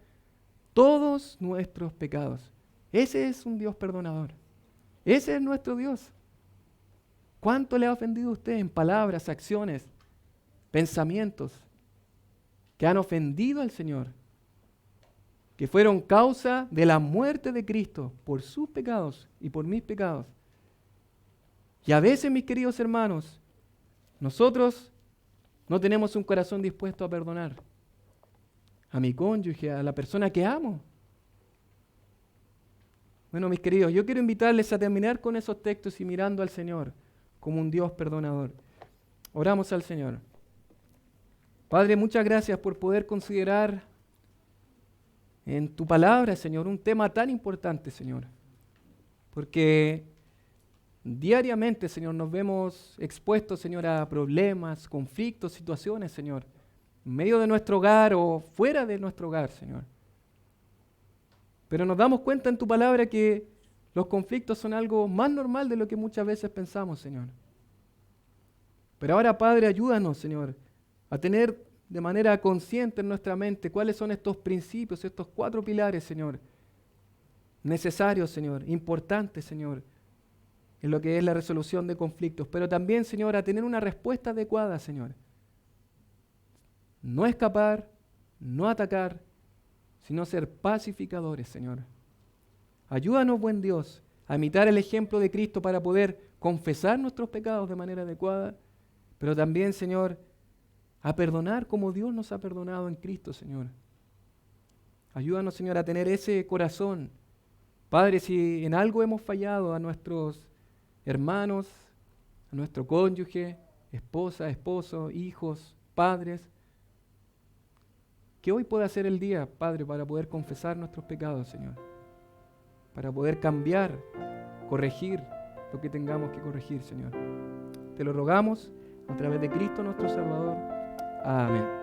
todos nuestros pecados. Ese es un Dios perdonador. Ese es nuestro Dios. ¿Cuánto le ha ofendido a usted en palabras, acciones, pensamientos que han ofendido al Señor? Que fueron causa de la muerte de Cristo por sus pecados y por mis pecados. Y a veces, mis queridos hermanos, nosotros no tenemos un corazón dispuesto a perdonar a mi cónyuge, a la persona que amo. Bueno, mis queridos, yo quiero invitarles a terminar con esos textos y mirando al Señor como un Dios perdonador. Oramos al Señor. Padre, muchas gracias por poder considerar en tu palabra, Señor, un tema tan importante, Señor. Porque diariamente, Señor, nos vemos expuestos, Señor, a problemas, conflictos, situaciones, Señor, en medio de nuestro hogar o fuera de nuestro hogar, Señor. Pero nos damos cuenta en tu palabra que los conflictos son algo más normal de lo que muchas veces pensamos, Señor. Pero ahora, Padre, ayúdanos, Señor, a tener de manera consciente en nuestra mente cuáles son estos principios, estos 4 pilares, Señor, necesarios, Señor, importantes, Señor, en lo que es la resolución de conflictos. Pero también, Señor, a tener una respuesta adecuada, Señor. No escapar, no atacar, sino ser pacificadores, Señor. Ayúdanos, buen Dios, a imitar el ejemplo de Cristo para poder confesar nuestros pecados de manera adecuada, pero también, Señor, a perdonar como Dios nos ha perdonado en Cristo, Señor. Ayúdanos, Señor, a tener ese corazón. Padre, si en algo hemos fallado a nuestros hermanos, a nuestro cónyuge, esposa, esposo, hijos, padres, que hoy pueda ser el día, Padre, para poder confesar nuestros pecados, Señor. Para poder cambiar, corregir lo que tengamos que corregir, Señor. Te lo rogamos a través de Cristo nuestro Salvador. Amén.